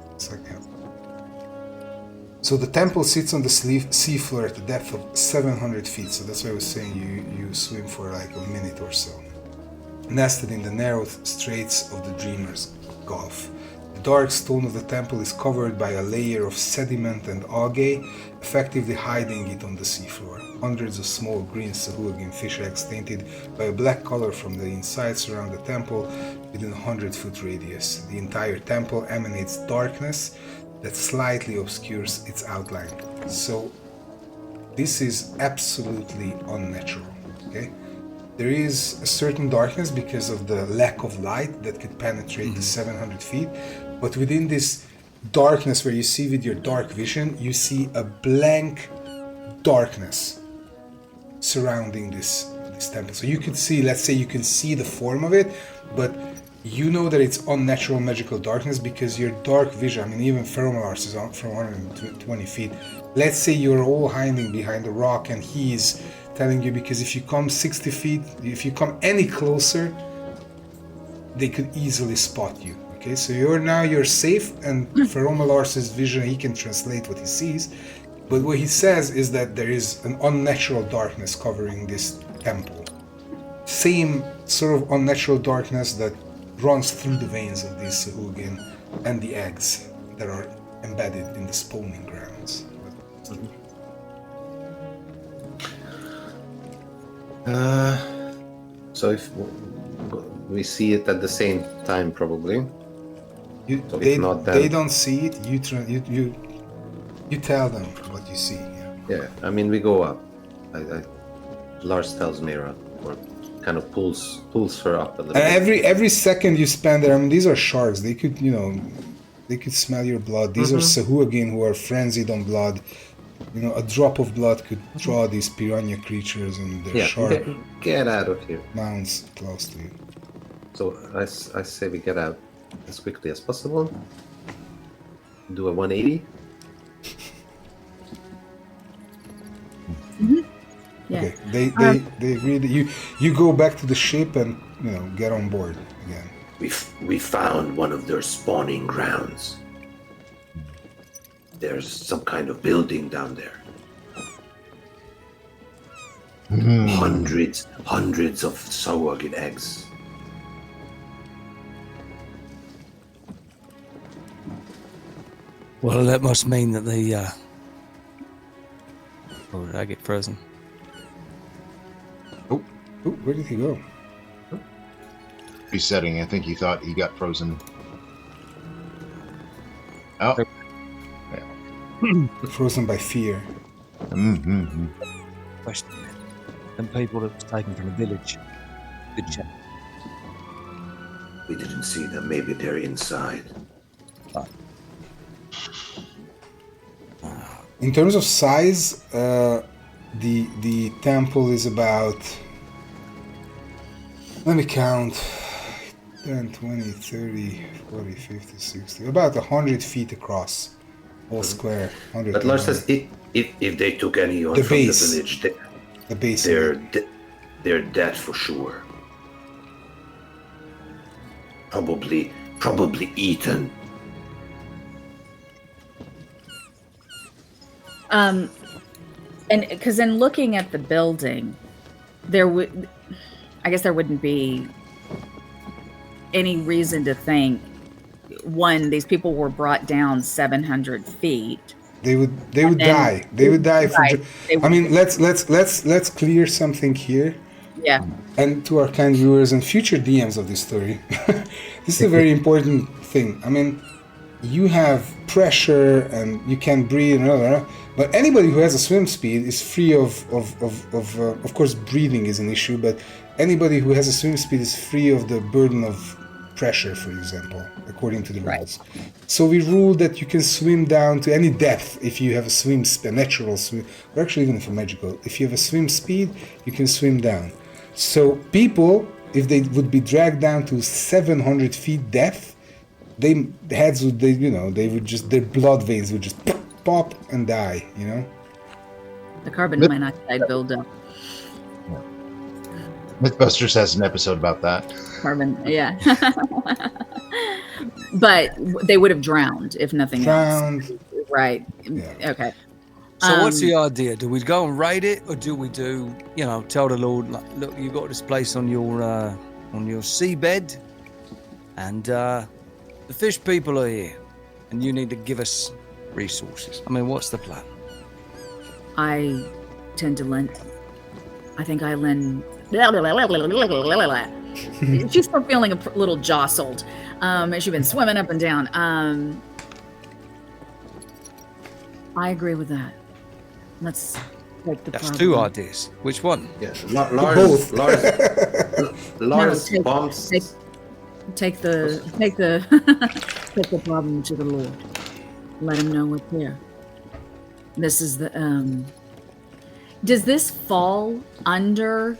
So the temple sits on the seafloor at a depth of 700 feet. So that's why I was saying you swim for like a minute or so. Nested in the narrow straits of the Dreamer's Gulf. The dark stone of the temple is covered by a layer of sediment and algae, effectively hiding it on the seafloor. Hundreds of small green Sahuagin fish eggs tainted by a black color from the inside surround the temple within a 100-foot radius. The entire temple emanates darkness that slightly obscures its outline. So this is absolutely unnatural, okay? There is a certain darkness because of the lack of light that could penetrate the 700 feet, but within this darkness where you see with your dark vision, you see a blank darkness surrounding this temple. So you could see, let's say you can see the form of it, but you know that it's unnatural magical darkness because your dark vision, I mean even Feromars is on from 120 feet. Let's say you're all hiding behind a rock and he's telling you, because if you come 60 feet, if you come any closer, they could easily spot you. Okay, so you're safe, and Feromalars's vision, he can translate what he sees, but what he says is that there is an unnatural darkness covering this temple. Same sort of unnatural darkness that runs through the veins of these Sahuagin and the eggs that are embedded in the spawning grounds. So if we see it at the same time, probably. So They they don't see it. You tell them what you see. Yeah, I mean we go up. Lars tells Mira, or kind of pulls her up a little bit. Every second you spend there, I mean, these are sharks. They could they could smell your blood. These are Sahuagin who are frenzied on blood. A drop of blood could draw these piranha creatures and their shark Get out of here. mounts close to you. So I say we get out as quickly as possible. Do a 180. Yeah. Okay, they agree that you go back to the ship and get on board again. We found one of their spawning grounds. There's some kind of building down there. Hundreds of Sahuagin eggs. Well, that must mean that the oh, did I get frozen? Oh, where did he go? Resetting. I think he thought he got frozen. Oh. Frozen by fear. Question. Them people that was taken from the village. Good chat. We didn't see them. Maybe they're inside. In terms of size, the temple is about, let me count, 10, 20, 30, 40, 50, 60, about 100 feet across, all square. 100. But Lars says if they took anyone The from base. the village, The base. they're dead for sure. Probably eaten. And because in looking at the building, I guess there wouldn't be any reason to think, one, these people were brought down 700 feet. They would die. They would die for. Right. I mean, let's clear something here. Yeah. And to our kind viewers and future DMs of this story, this is a very important thing. I mean, you have pressure and you can breathe and all that, but anybody who has a swim speed is free of course, breathing is an issue, but anybody who has a swim speed is free of the burden of pressure, for example, according to the rules. So we rule that you can swim down to any depth if you have a natural swim, or actually even if a magical. If you have a swim speed, you can swim down. So people, if they would be dragged down to 700 feet depth, their blood veins would just pop and die, you know? The carbon monoxide buildup. Mythbusters has an episode about that. Carbon, yeah. But they would have drowned if nothing else. Right. Yeah. Okay. So what's the idea? Do we go and raid it, or do we tell the Lord, like, look, you got this place on your seabed, and the fish people are here, and you need to give us resources. I mean, what's the plan? I tend to lend. I think I lend. She's still feeling a little jostled. She's been swimming up and down. I agree with that. Let's take the. That's problem. 2 ideas. Which one? Yeah, Both. Lars No, bombs. Take the take the problem to the Lord. Let him know what's there. This is the. Does this fall under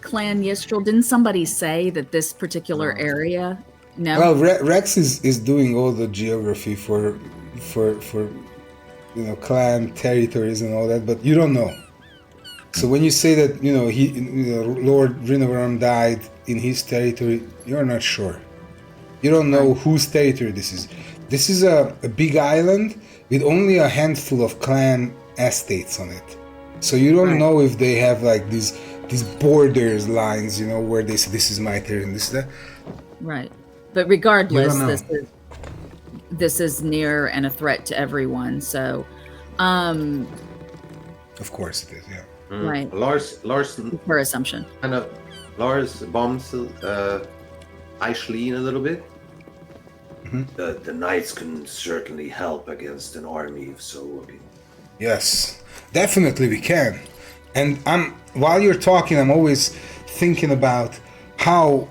Clan Yistral? Didn't somebody say that this particular area? No. Well, Rex is doing all the geography for clan territories and all that, but you don't know. So when you say that Lord Rinovaram died in his territory, you're not sure. You don't know whose territory this is. This is a big island with only a handful of clan estates on it. So you don't know if they have like these borders lines, where they say this is my territory and this is that. Right. But regardless, this is near and a threat to everyone. So, of course it is, yeah. Right. Lars, her assumption. Lars bombs Aisleen a little bit. The knights can certainly help against an army of Soagin. Yes, definitely we can. And while you're talking, I'm always thinking about how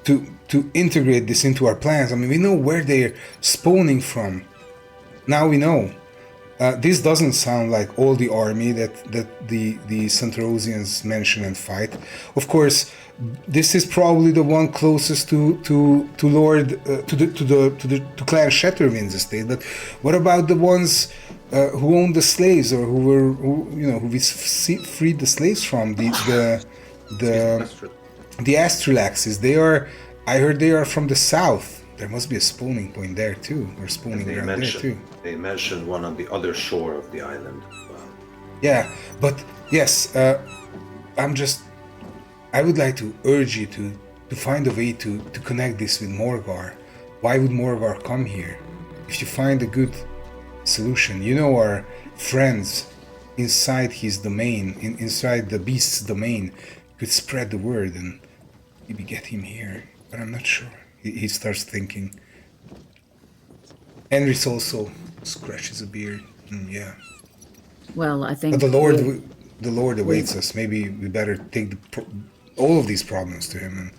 to integrate this into our plans. I mean, we know where they're spawning from. Now we know. This doesn't sound like all the army that the Centrosians mention and fight. Of course, this is probably the one closest to Lord to Clan Shatterwind's estate. But what about the ones who owned the slaves, or who we freed the slaves from? The Astrilaxes. I heard they are from the south. There must be a spawning point there too, or spawning ground there too. They mentioned one on the other shore of the island. Wow. Yeah, but yes, I would like to urge you to find a way to connect this with Morgar. Why would Morgar come here? If you find a good solution, our friends inside his domain, inside the beast's domain, could spread the word and maybe get him here. But I'm not sure. He starts thinking. Enris also scratches a beard. Yeah. Well, I think. But the Lord awaits us. Maybe we better take all of these problems to him. And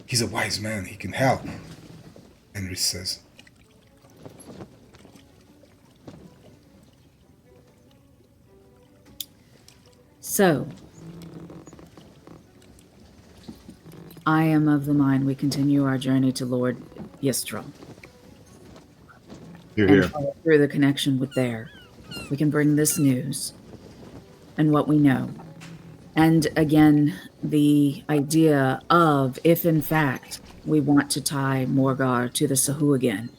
he's a wise man. He can help. Enris says. So, I am of the mind we continue our journey to Lord Yistral. Here. Follow through the connection with there. We can bring this news and what we know. And again, the idea of, if in fact we want to tie Morgar to the Sahu again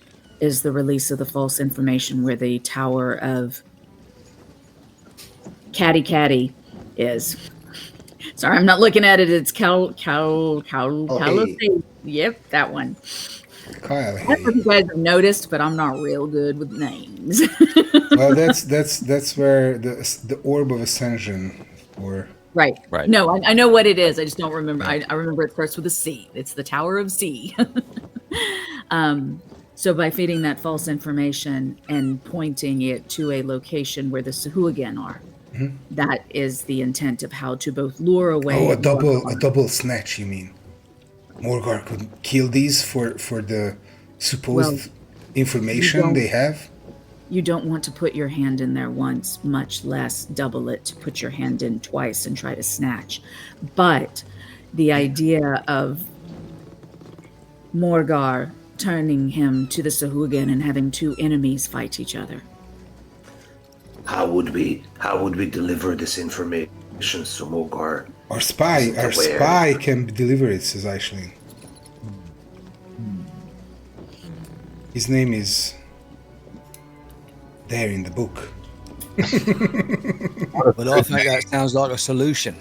is the release of the false information where the Tower of Caddy is. Sorry, I'm not looking at it. It's hey. Yep, that one. Kyle, I don't know hey. if you guys have noticed, but I'm not real good with names. Well, that's where the orb of ascension, or Right. Right. No, I know what it is. I just don't remember. Yeah. I remember it starts with a C. It's the Tower of C. So by feeding that false information and pointing it to a location where the Sahuagin are, that is the intent of how to both lure away. oh, a double snatch. You mean Morgar could kill these for the supposed Well, information don't- they have? You don't want to put your hand in there once, much less double it to put your hand in twice and try to snatch. But the idea of Morgar turning him to the Sahuagin and having two enemies fight each other. How would we deliver this information so Mogar? Our spy can deliver it, says Aisling. His name is there in the book. Well, I think that sounds like a solution.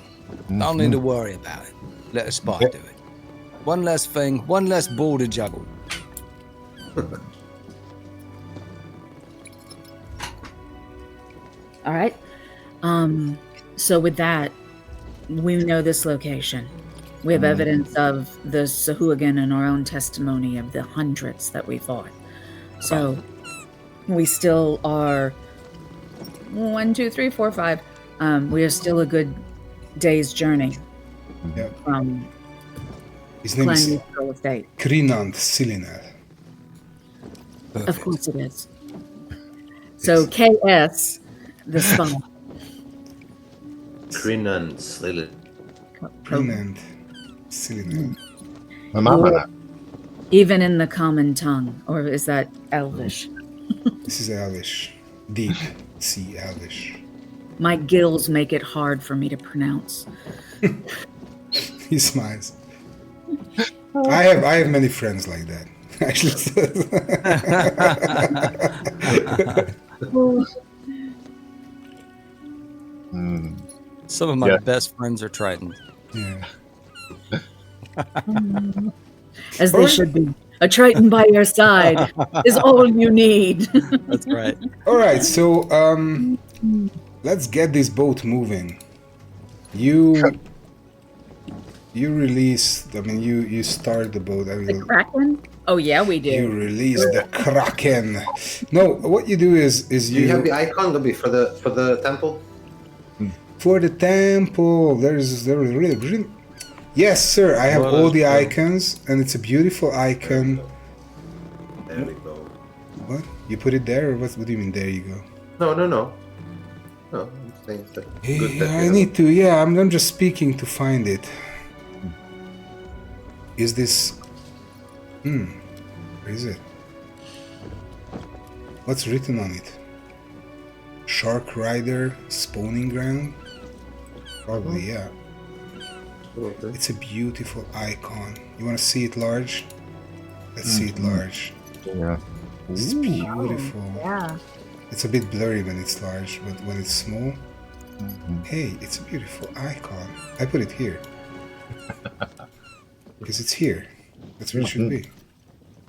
Don't need to worry about it. Let a spy do it. One less thing, one less ball to juggle. All right. So with that, we know this location. We have evidence of the Sahuagin in our own testimony of the hundreds that we fought. So we still are 1, 2, 3, 4, 5. We are still a good day's journey Yeah. from His name is Clan Neutral Estate. Krinand Silinal. Of course it is. So KS, the spy. Krinan Slilith. Krinand Silinal. Even in the common tongue, or is that Elvish? This is Elvish. Deep sea Elvish. My gills make it hard for me to pronounce. He smiles. I have many friends like that. Actually, Some of my best friends are Triton. yeah. As they should be. A Triton by your side is all you need. That's right. All right, so let's get this boat moving. You release. I mean, you start the boat. The Kraken? Oh yeah, we You do. release the Kraken. No, what you do is Do you have the icon, Gabby, for the temple? for the temple. There's really. Yes, sir. I have What all is the that? icons, and it's a beautiful icon. There we go. What? You put it there, or what do you mean? There you go. No. No, I'm saying that good that I need to. Yeah, I'm just speaking to find it. Is this? Where is it? What's written on it? Shark Rider spawning ground? Probably, yeah. Okay. It's a beautiful icon. You want to see it large? Let's see it large. Yeah. It's beautiful. Yeah. It's a bit blurry when it's large, but when it's small, hey, it's a beautiful icon. I put it here. Because it's here. That's where it should be.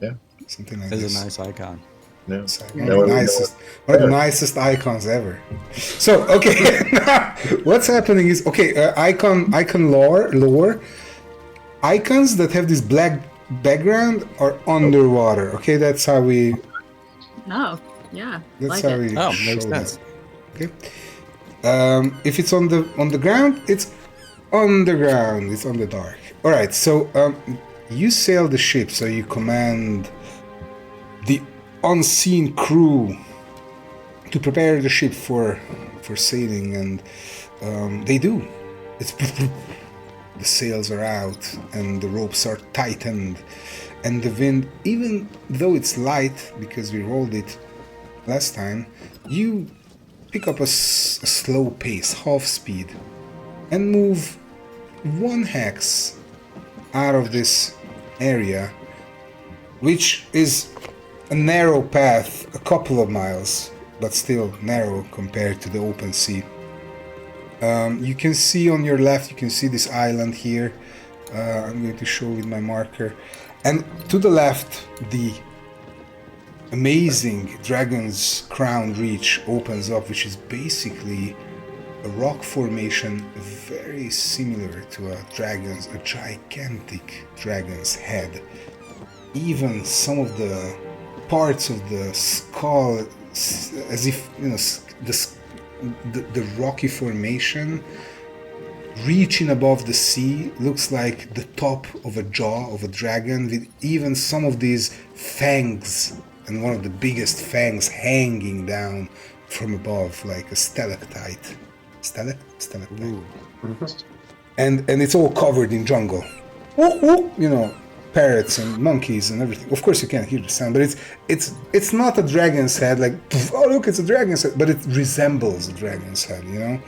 Yeah. Something like It's this. a nice icon. No. It's like one of the nicest icons ever. So, okay, what's happening is, icon lore. Icons that have this black background are underwater. Okay, that's how we. Oh, yeah. That's Like how it. we Oh, show makes that. sense. Okay. If it's on the ground, it's underground. It's on the dark. All right. So you sail the ship. So you command the unseen crew to prepare the ship for sailing, and they do. It's the sails are out and the ropes are tightened, and the wind, even though it's light because we rolled it last time, you pick up a slow pace, half speed, and move 1 hex out of this area, which is a narrow path, a couple of miles, but still narrow compared to the open sea. You can see on your left, you can see this island here. I'm going to show with my marker. And to the left, the amazing Dragon's Crown Reach opens up, which is basically a rock formation very similar to a gigantic dragon's head. Even some of the parts of the skull, as if, you know, the rocky formation reaching above the sea looks like the top of a jaw of a dragon, with even some of these fangs, and one of the biggest fangs hanging down from above like a stalactite. Stalactite. And it's all covered in jungle. You know, parrots and monkeys and everything. Of course you can't hear the sound, but it's not a dragon's head like, oh look, it's a dragon's head, but it resembles a dragon's head, you know,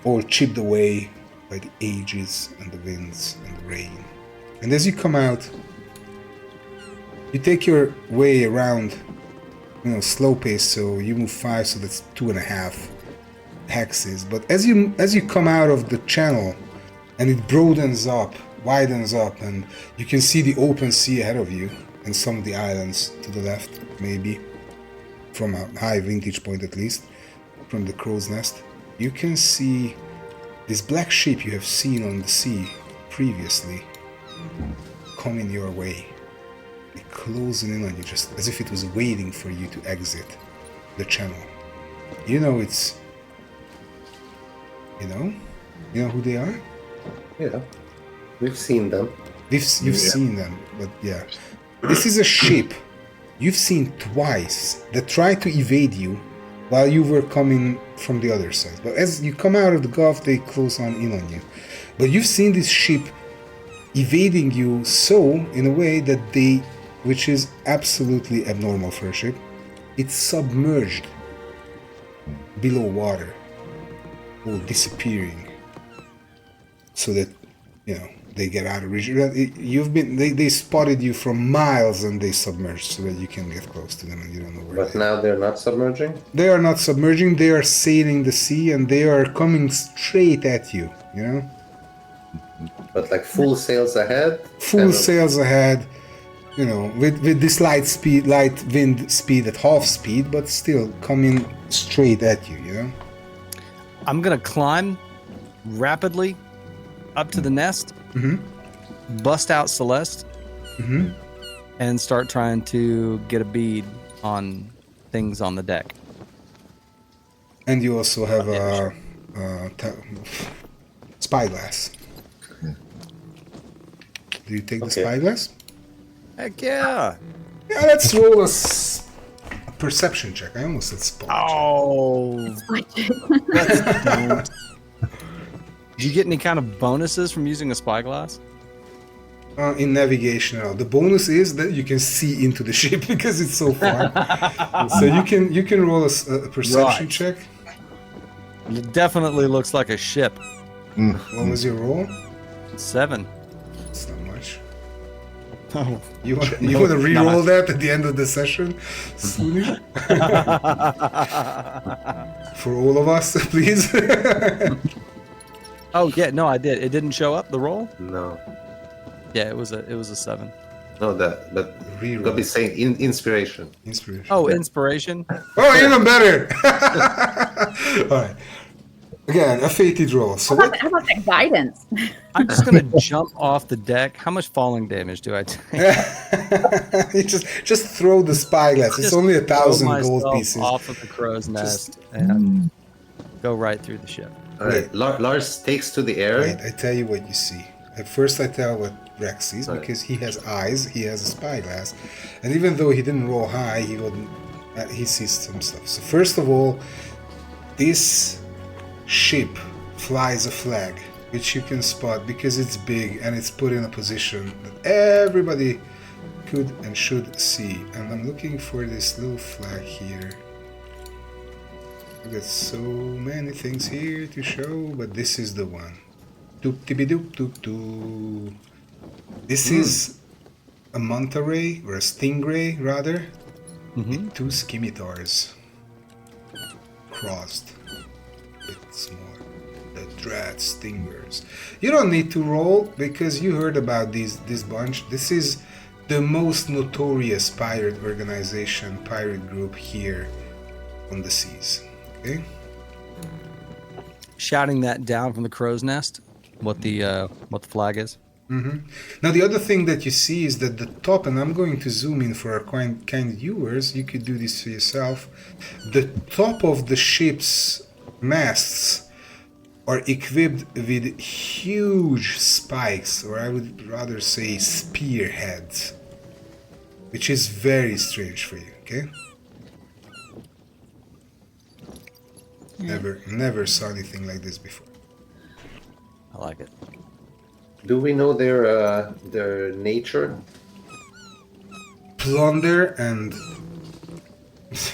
all chipped away by the ages and the winds and the rain. And as you come out, you take your way around, you know, slow pace, so you move 5, so that's 2.5 hexes. But as you come out of the channel and it widens up, and you can see the open sea ahead of you and some of the islands to the left, maybe from a high vantage point, at least from the crow's nest, you can see this black ship you have seen on the sea previously coming your way, closing in on you, just as if it was waiting for you to exit the channel. You know it's... You know who they are? Yeah, we've seen them. You've seen them, but yeah. This is a ship you've seen twice that tried to evade you while you were coming from the other side. But as you come out of the Gulf, they close in on you. But you've seen this ship evading you in a way that which is absolutely abnormal for a ship, it's submerged below water, all disappearing, so that, you know, they get out of reach. They spotted you from miles and they submerged so that you can get close to them and you don't know where. But now they're not submerging? They are not submerging, they are sailing the sea and they are coming straight at you, you know? But like full sails ahead? Full sails ahead, you know, with this light wind speed at half speed, but still coming straight at you, you know? I'm gonna climb rapidly up to the nest, bust out Celeste, and start trying to get a bead on things on the deck. And you also have a spyglass. Do you take the spyglass? Heck yeah! Yeah, let's roll a perception check. I almost said spot check. Oh, did you get any kind of bonuses from using a spyglass? In navigation, the bonus is that you can see into the ship because it's so far. So you can roll a perception check. It definitely looks like a ship. What was your roll? 7. It's not much. Oh, You want to re-roll that at the end of the session, Suni? For all of us, please. Oh yeah, no, I did. It didn't show up the roll. No. Yeah, it was a 7. No, but Re-roll. gotta be saying inspiration. Inspiration. Oh, inspiration. Oh, even better. All right. Again, a fated roll. So How about that guidance? I'm just gonna jump off the deck. How much falling damage do I take? you just throw the spyglass. It's only 1,000 gold myself pieces. off of the crow's nest and go right through the ship. All right, Lars takes to the air. Wait, I tell you what you see. At first I tell what Rex sees, Right. because he has eyes, he has a spyglass. And even though he didn't roll high, he sees some stuff. So first of all, this ship flies a flag, which you can spot because it's big and it's put in a position that everybody could and should see. And I'm looking for this little flag here. I've got so many things here to show, but this is the one. Doop-tibby-doop-doop-doo. This is a manta ray or a stingray rather, Mm-hmm. with 2 scimitars crossed. It's more the dread stingers. You don't need to roll because you heard about this bunch. This is the most notorious pirate organization, pirate group here on the seas. Okay. Shouting that down from the crow's nest, what the flag is. Now the other thing that you see is that the top, and I'm going to zoom in for our kind viewers, you could do this for yourself. The top of the ship's masts are equipped with huge spikes, or I would rather say spearheads, which is very strange for you, okay? Never saw anything like this before. I like it. Do we know their nature? Plunder and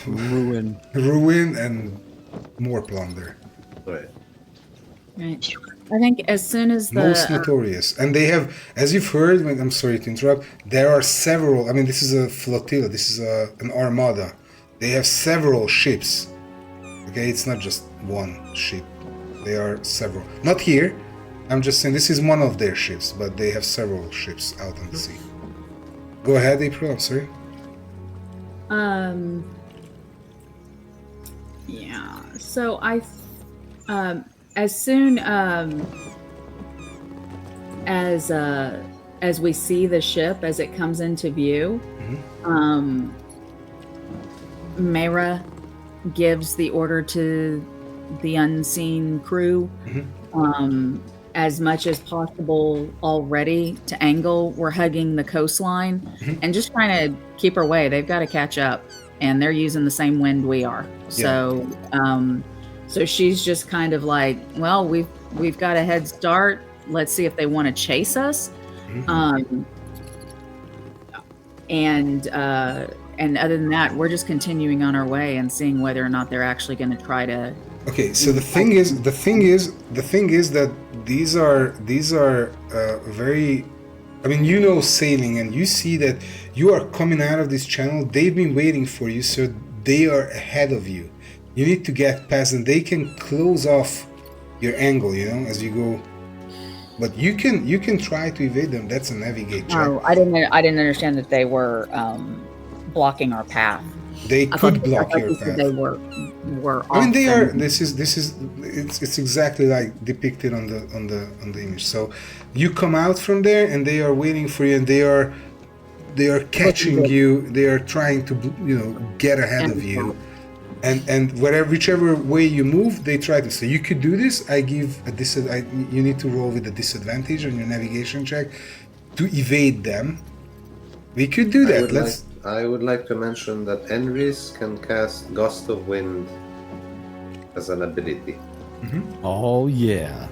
Ruin. ruin and more plunder. Right. Right. I think as soon as the Most notorious. And they have, as you've heard, I'm sorry to interrupt, there are several, I mean, this is a flotilla, this is an armada. They have several ships. Okay, it's not just one ship. They are several. Not here. I'm just saying this is one of their ships, but they have several ships out on the sea. Go ahead, April, I'm sorry. yeah. So as soon as we see the ship as it comes into view, Mera gives the order to the unseen crew, as much as possible already to angle. We're hugging the coastline and just trying to keep her way. They've got to catch up, and they're using the same wind we are. So, so she's just kind of like, well, we've got a head start. Let's see if they want to chase us. And other than that, we're just continuing on our way and seeing whether or not they're actually going to try to. Okay, so the thing is that these are very, I mean, you know sailing, and you see that you are coming out of this channel. They've been waiting for you, so they are ahead of you. You need to get past, and they can close off your angle, you know, as you go. But you can try to evade them. That's a navigate check. Oh, I didn't understand that they were blocking our path. They could block I thought your you said path. They were. I mean, they are. often- It's exactly like depicted on the image. So, you come out from there, and they are waiting for you, and they are catching you. They are trying to get ahead of you, and whichever way you move, they try to. So you could do this. I give a you need to roll with a disadvantage on your navigation check to evade them. We could do that. I would like to mention that Enris can cast Gust of Wind as an ability. Oh yeah.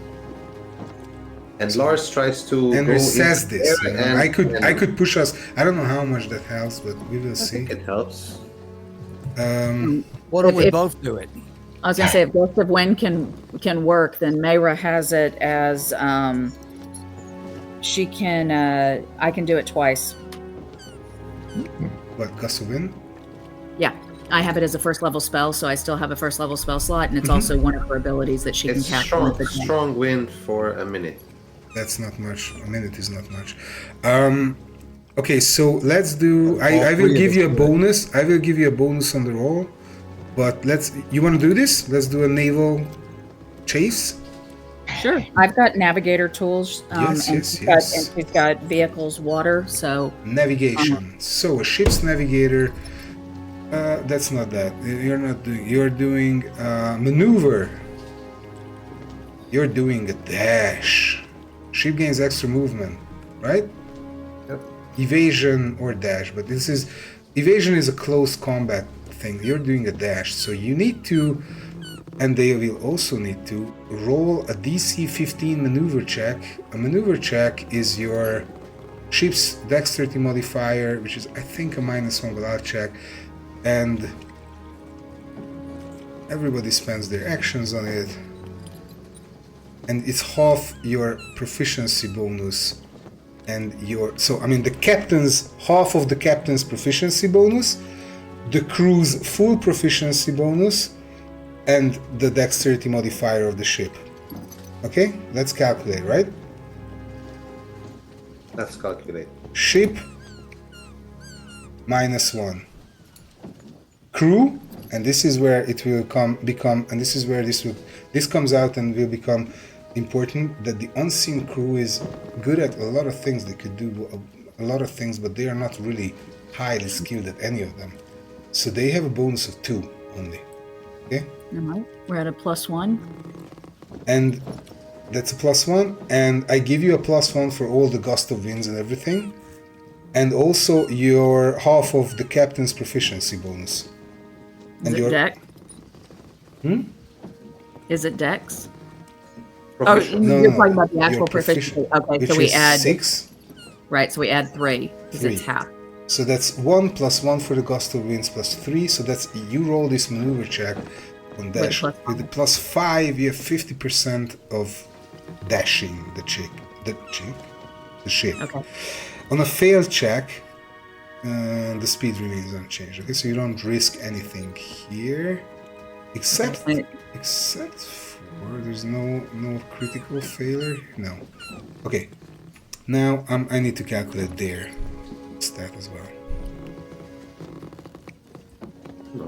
And Lars tries to And go says into this. there You know, and- I could push us. I don't know how much that helps, but we will I see. think it helps. Why don't we If- both do it? I was gonna say if Gust of Wind can work, then Mayra has it as she can. I can do it twice. What, Gust of Wind? Yeah, I have it as a first level spell, so I still have a first level spell slot, and it's also one of her abilities that she It's can cast. strong wind for a minute. That's not much. A minute is not much. Okay, so let's do. I will give you a bonus. I will give you a bonus on the roll. But you want to do this? Let's do a naval chase. Sure, I've got navigator tools. Yes, and yes, she's yes. and she's got vehicles, water. So Navigation. So a ship's navigator. That's not that. You're not doing. You're doing maneuver. You're doing a dash. Ship gains extra movement, right? Yep. Evasion or dash, but evasion is a close combat thing. You're doing a dash, so you need to, and they will also need to roll a DC 15 maneuver check. A maneuver check is your ship's dexterity modifier, which is I think a -1 without check, and everybody spends their actions on it. And it's half your proficiency bonus and your the captain's half of the captain's proficiency bonus, the crew's full proficiency bonus, and the dexterity modifier of the ship. Okay, let's calculate, right? Let's calculate. Ship -1. Crew, and this is where it will become, and this is where this comes out and will become important, that the unseen crew is good at a lot of things. They could do a lot of things, but they are not really highly skilled at any of them. So they have a bonus of 2 only. Okay? Alright, we're at a +1. And that's a +1, and I give you a +1 for all the gust of winds and everything, and also your half of the captain's proficiency bonus. Is it Dex? Is it Dex? Oh, Proficient. you're talking about the your actual proficiency. Okay, which so we is add 6. right. So we add 3 because it's 3. half. So that's 1 + 1 for the gust of winds +3. So that's, you roll this maneuver check on dash. +5. With the +5, you have 50% of dashing the ship. Okay. On a failed check, the speed remains unchanged. Okay, so you don't risk anything here, except for there's no critical failure. No. Okay. Now I need to calculate their stat as well. No.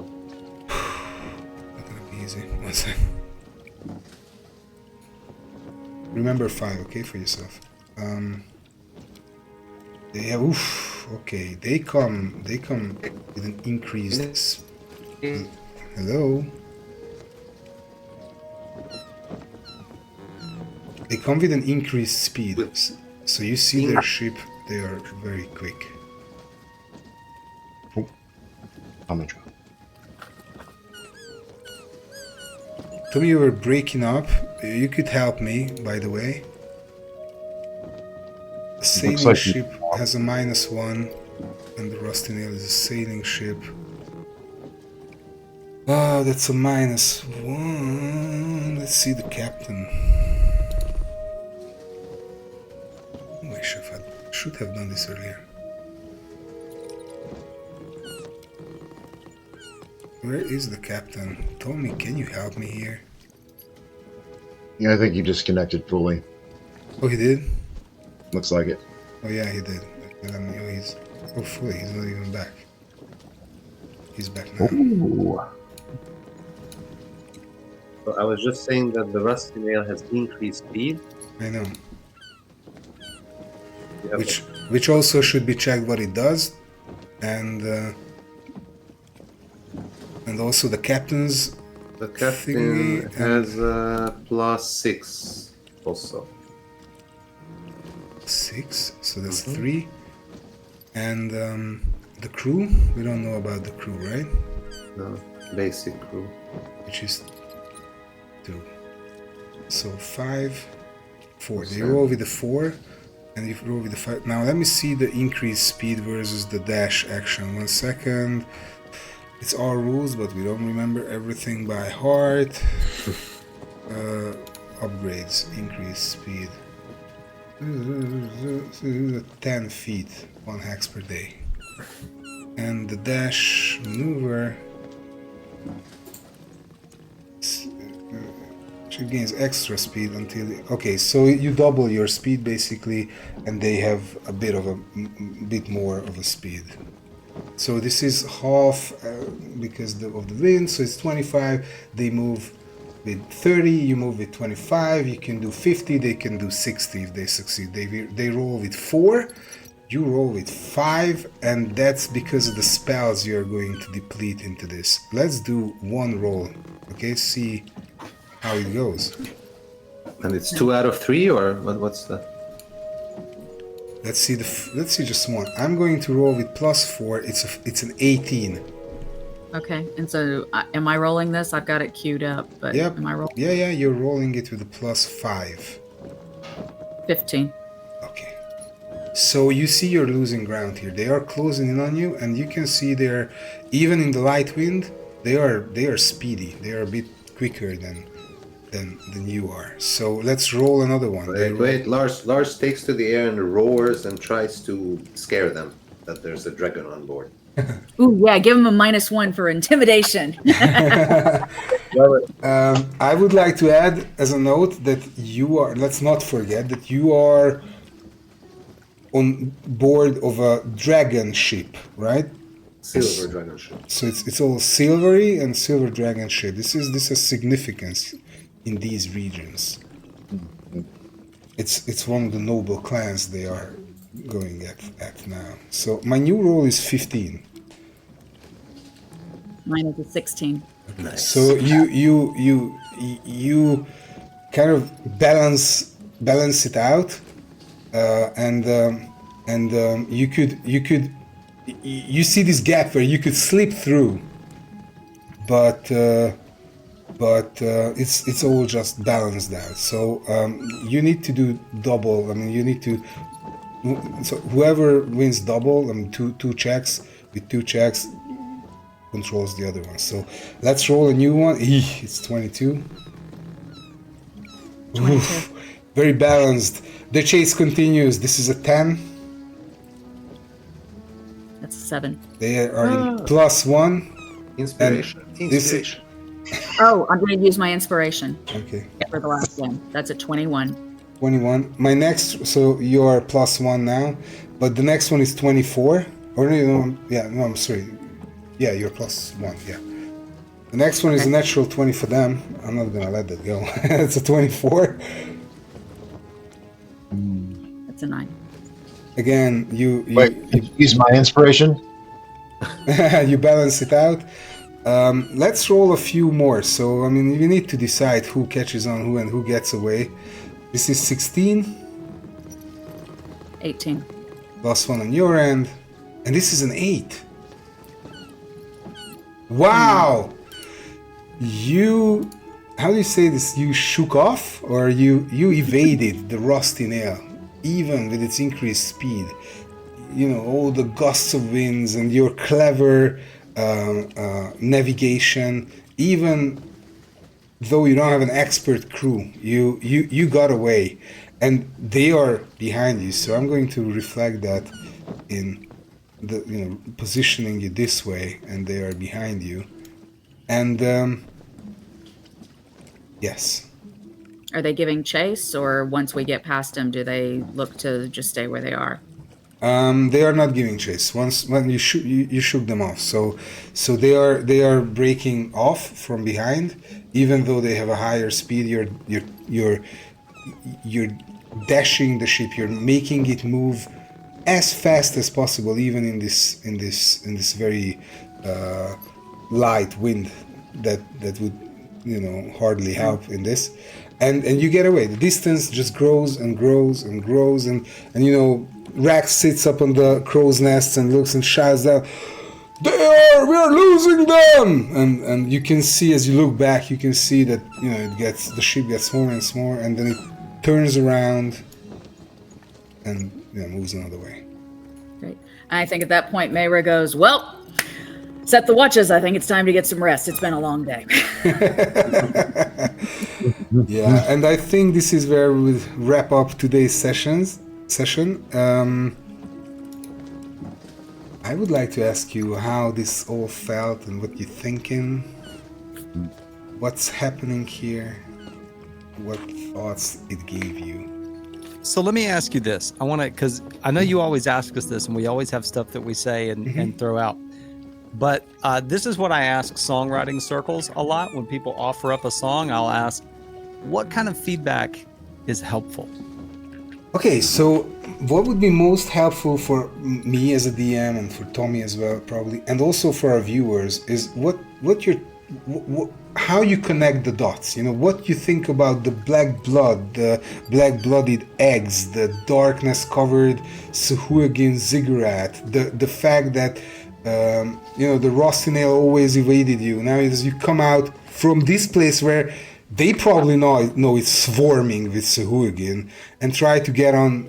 Not gonna be easy. One sec. Remember 5, okay, for yourself. They have okay. They come with an increased. Hello. They come with an increased speed. So you see their ship. They are very quick. Oh, I'm in trouble. Tommy, you were breaking up. You could help me, by the way. The sailing like ship has a -1, and the Rusty Nail is a sailing ship. Oh, that's a -1. Let's see the captain. Oh, I should have done this earlier. Where is the captain? Tommy, can you help me here? Yeah, I think you disconnected fully. Oh, he did? Looks like it. Oh yeah, he did. He's fully. He's not even back. He's back now. Ooh. So I was just saying that the Rusty Nail has increased speed. I know. Yeah, Which also should be checked what it does, and also the captain's. the captain thingy has +6 also. 6, so that's 3. And the crew, we don't know about the crew, right? No, basic crew. Which is 2. So 5, 4. They roll with the 4, and you roll with the 5. Now let me see the increased speed versus the dash action. 1 second. It's our rules, but we don't remember everything by heart. Upgrades, increased speed. 10 feet, 1 hex per day. And the dash maneuver, she gains extra speed until. Okay, so you double your speed basically, and they have a bit more of a speed. So this is half because of the wind, so it's 25. They move with 30, you move with 25, you can do 50, they can do 60 if they succeed. They roll with 4, you roll with 5, and that's because of the spells you're going to deplete into this. Let's do 1 roll, okay? See how it goes. And it's 2 out of 3, or what's the? Let's see just 1. I'm going to roll with +4. It's an 18. Okay, and so am I rolling this? I've got it queued up, but Yep. am I rolling? Yeah, you're rolling it with a +5. 15. Okay. So you see you're losing ground here. They are closing in on you, and you can see they're, even in the light wind, they are speedy. They are a bit quicker than you are. So let's roll another one. Wait. Lars takes to the air and roars and tries to scare them that there's a dragon on board. Ooh, yeah, give him a -1 for intimidation. I would like to add as a note that you are, let's not forget that you are on board of a dragon ship, right? Silver dragon ship. So it's all silvery and silver dragon ship. This has significance in these regions. It's one of the noble clans they are going at now. So my new roll is 15. Mine is a 16. Nice. So you kind of balance it out, and you see this gap where you could slip through, but it's all just balanced out. So you need to do double. I mean, you need to. So whoever wins double, I mean, two checks, with 2 checks controls the other one. So let's roll a new one. It's 22. 22. Oof, very balanced. The chase continues. This is a 10. That's a 7. They are in +1. Inspiration. Inspiration. Oh, I'm going to use my inspiration Okay, for the last one. That's a 21. 21. My next, so you are +1 now, but the next one is 24. Or no, yeah, no, I'm sorry. Yeah, you're +1. Yeah. The next one is a natural 20 for them. I'm not gonna let that go. It's a 24. That's a 9. Again, you Wait, use my inspiration. you balance it out. Let's roll a few more. So I mean, you need to decide who catches on who and who gets away. This is 16 18. +1 on your end, and this is an 8. Wow! You, how do you say this? You shook off, or you evaded the rusty nail, even with its increased speed. You know, all the gusts of winds and your clever navigation. Even though you don't have an expert crew, you got away, and they are behind you. So I'm going to reflect that in the, positioning you this way, and they are behind you. And yes. Are they giving chase, or once we get past them, do they look to just stay where they are? They are not giving chase. When you shook them off, so they are breaking off from behind, even though they have a higher speed. You're dashing the ship. You're making it move as fast as possible, even in this very light wind that would hardly help in this. And you get away. The distance just grows and grows and grows, and Rex sits up on the crow's nest and looks and shouts out, we are losing them! And you can see, as you look back, you can see that the ship gets smaller and smaller, and then it turns around and moves another way. Great. And I think at that point, Mayra goes, well, set the watches. I think it's time to get some rest. It's been a long day. Yeah, and I think this is where we wrap up today's session. I would like to ask you how this all felt and what you're thinking. What's happening here? What thoughts it gave you? So let me ask you this. I want to, because I know you always ask us this, and we always have stuff that we say and throw out. But this is what I ask songwriting circles a lot. When people offer up a song, I'll ask, what kind of feedback is helpful? Okay, so what would be most helpful for me as a DM and for Tommy as well, probably, and also for our viewers, is how you connect the dots. What you think about the black blood, the black-blooded eggs, the darkness-covered Sahuagin ziggurat, the fact that the rusty nail always evaded you. Now as you come out from this place where they probably know it's swarming with Sahuagin and try to get on,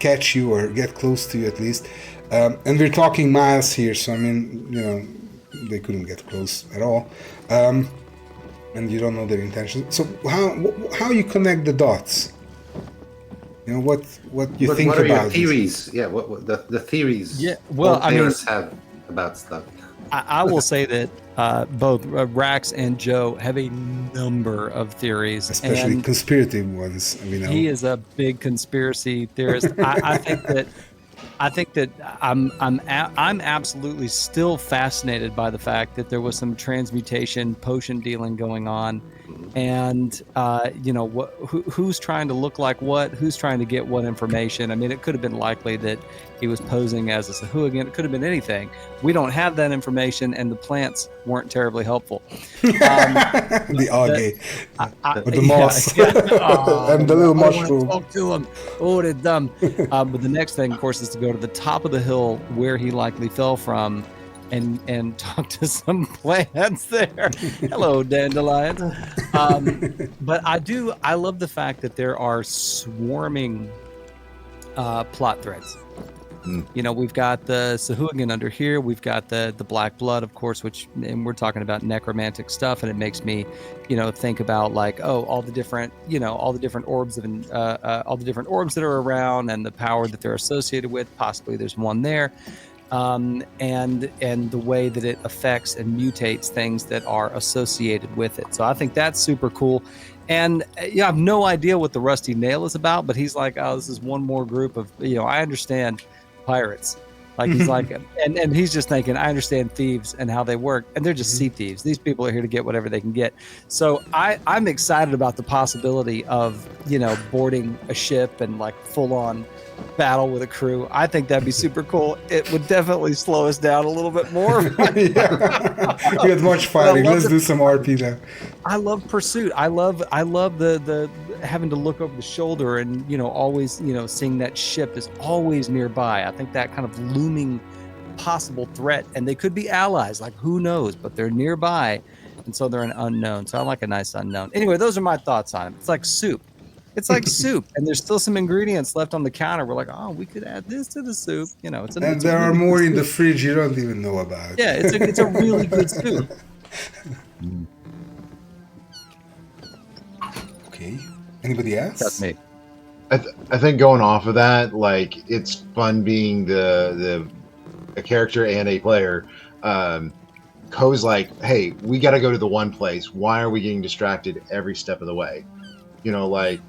catch you or get close to you at least. And we're talking miles here, so I mean, they couldn't get close at all. and you don't know their intentions. So how you connect the dots? You know what you But think what are your about these- theories? Yeah, what the theories? Yeah, well, all I mean- players have about stuff. I will say that both Rax and Joe have a number of theories, especially and conspirative ones. I mean, he is a big conspiracy theorist. I think that I'm absolutely still fascinated by the fact that there was some transmutation potion dealing going on, and who's trying to look like what, who's trying to get what information. I mean, it could have been likely that he was posing as a Sahuagin. It could have been anything. We don't have that information, and the plants weren't terribly helpful. the algae, with the yeah, moss, yeah. Oh, and the little I wanna mushroom. Talk to him. Oh, they're dumb. But the next thing, of course, is to go to the top of the hill where he likely fell from, and talk to some plants there. Hello, dandelions. But I love the fact that there are swarming plot threads. You know, we've got the Sahuagin under here. We've got the Black Blood, of course, and we're talking about necromantic stuff, and it makes me, think about like, all the different orbs of all the different orbs that are around and the power that they're associated with. Possibly there's one there, and the way that it affects and mutates things that are associated with it. So I think that's super cool. And I have no idea what the Rusty Nail is about, but he's like, oh, this is one more group of, I understand pirates. Like he's like, and he's just thinking, I understand thieves and how they work, and they're just sea thieves. These people are here to get whatever they can get. So I'm excited about the possibility of, boarding a ship and like full on battle with a crew. I think that'd be super cool. It would definitely slow us down a little bit more. You had much fighting. Let's do some RP now. I love pursuit. I love the having to look over the shoulder and always seeing that ship is always nearby. I think that kind of looming possible threat, and they could be allies, like who knows, but they're nearby, and so they're an unknown. So I like a nice unknown. Anyway, those are my thoughts on it. It's like soup. It's like soup, and there's still some ingredients left on the counter. We're like, oh, we could add this to the soup. And there are more in the fridge you don't even know about. Yeah, it's a really good soup. Okay. Anybody else? That's me. I think going off of that, like it's fun being a character and a player. Ko's like, hey, we got to go to the one place. Why are we getting distracted every step of the way? Like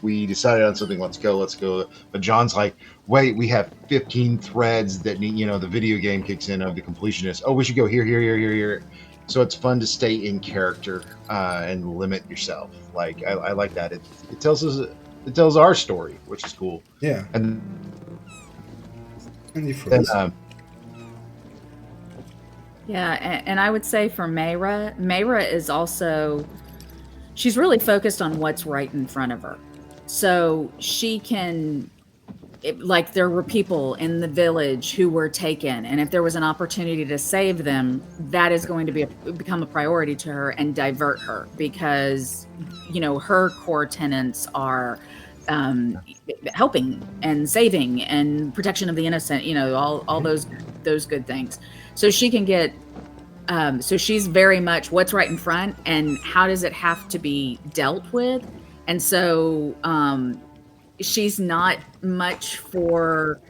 we decided on something. Let's go. But John's like, wait, we have 15 threads that need. The video game kicks in of the completionist. Oh, we should go here. So it's fun to stay in character and limit yourself. Like I like that. It tells our story, which is cool. Yeah. And you froze. Yeah, and I would say for Mayra is also, she's really focused on what's right in front of her. So she can, like there were people in the village who were taken, and if there was an opportunity to save them, that is going to become a priority to her and divert her, because her core tenets are helping and saving and protection of the innocent, all those good things. So she can get so she's very much what's right in front and how does it have to be dealt with. And so she's not much for,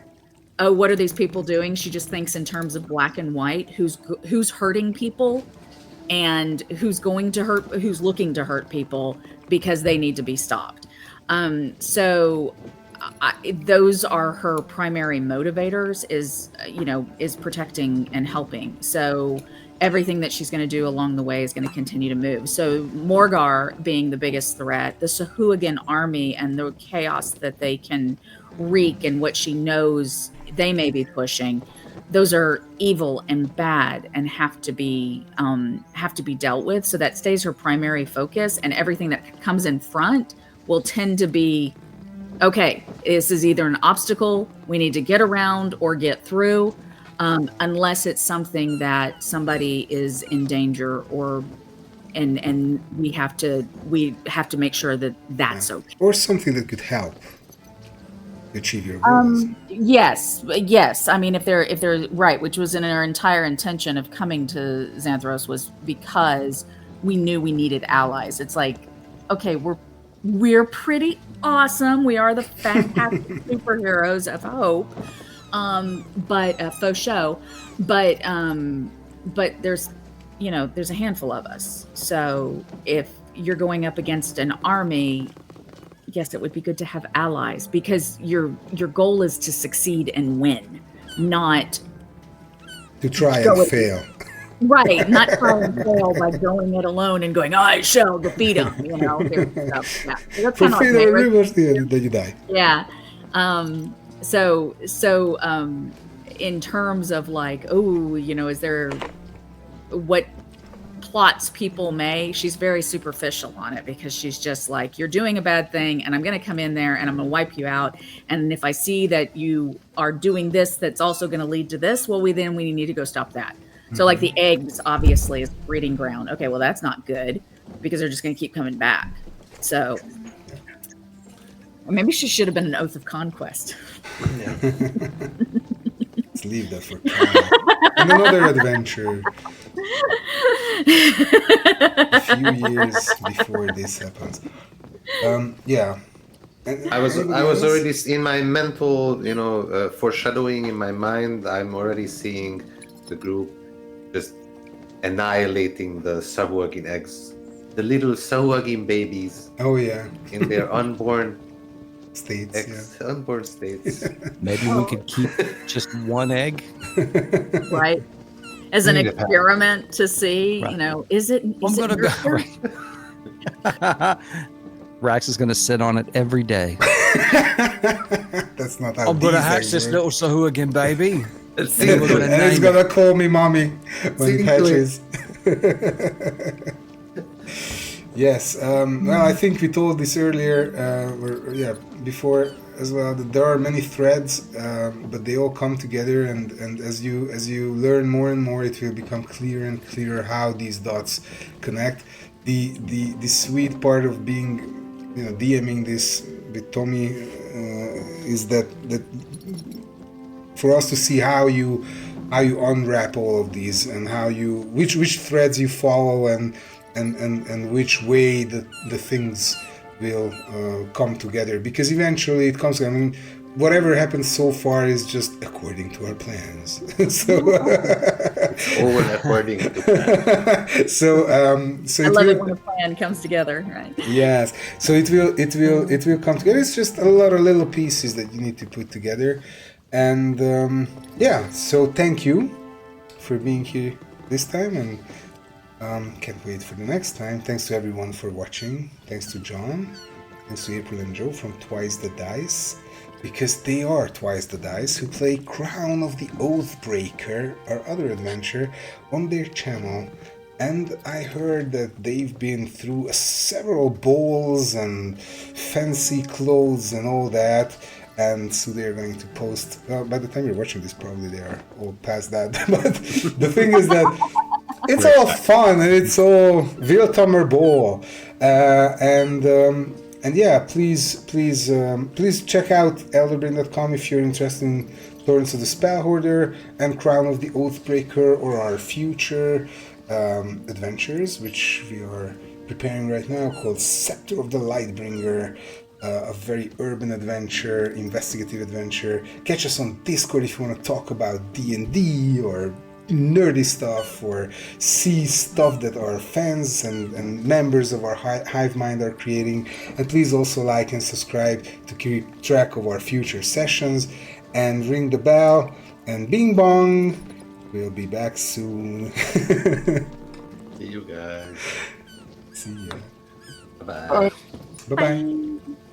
oh, what are these people doing? She just thinks in terms of black and white, who's hurting people and who's looking to hurt people because they need to be stopped. So those are her primary motivators, is protecting and helping. So everything that she's going to do along the way is going to continue to move. So Morgar being the biggest threat, the Sahuagin army and the chaos that they can wreak and what she knows they may be pushing, those are evil and bad and have to be dealt with. So that stays her primary focus, and everything that comes in front will tend to be, okay, this is either an obstacle we need to get around or get through, unless it's something that somebody is in danger and we have to make sure that that's okay. Or something that could help achieve your goals. Yes. I mean, if they're right, which was in our entire intention of coming to Xanthros, was because we knew we needed allies. It's like, okay, we're pretty awesome. We are the fantastic superheroes of hope. But faux show. But there's there's a handful of us. So if you're going up against an army, yes, it would be good to have allies, because your goal is to succeed and win, not to try and fail. Right, not try and fail by going it alone and going, I shall defeat him. So, yeah. That's kind of like then you die. Yeah. So in terms of like, is there what plots people may, she's very superficial on it, because she's just like, you're doing a bad thing and I'm going to come in there and I'm going to wipe you out. And if I see that you are doing this, that's also going to lead to this, well, we need to go stop that. So like the eggs obviously is breeding ground. Okay, well, that's not good, because they're just going to keep coming back. So or maybe she should have been an Oath of Conquest. Yeah. Let's leave that for time. And another adventure. A few years before this happens. Yeah. And I was already in my mental, foreshadowing in my mind. I'm already seeing the group just annihilating the Sahuagin eggs, the little Sahuagin babies. Oh yeah. In their unborn states. Unborn states. Maybe we could keep just one egg. Right. As an experiment to see, is it? I'm gonna go. Right. Rax is gonna sit on it every day. That's not how. I'm gonna hatch this little Sahuagin baby. And he's gonna call me mommy when he hatches. Yes. Well, I think we told this earlier. Before as well. That there are many threads, but they all come together. And as you learn more and more, it will become clearer and clearer how these dots connect. The sweet part of being, DMing this with Tommy is that for us to see how you unwrap all of these, and how you which threads you follow, and which way the things will come together, because eventually it comes. I mean, whatever happens so far is just according to our plans. So it's all according to plan. So I love it when a plan comes together, right? Yes. So it will come together. It's just a lot of little pieces that you need to put together. And so thank you for being here this time, and can't wait for the next time. Thanks to everyone for watching. Thanks to John. Thanks to April and Joe from Twice the Dice, because they are Twice the Dice, who play Crown of the Oathbreaker, our other adventure, on their channel. And I heard that they've been through several balls and fancy clothes and all that. And so they're going to post, by the time you're watching this, probably they are all past that. But the thing is that it's all fun, and it's all Wildhammer Ball. And yeah, please check out elderbrain.com if you're interested in Torrents of the Spellhoarder and Crown of the Oathbreaker, or our future adventures, which we are preparing right now, called Scepter of the Lightbringer. A very urban adventure, investigative adventure. Catch us on Discord if you want to talk about D&D or nerdy stuff, or see stuff that our fans and members of our hive mind are creating. And please also like and subscribe to keep track of our future sessions, and ring the bell, and bing bong, we'll be back soon. See you guys. See ya. Bye-bye. Bye-bye.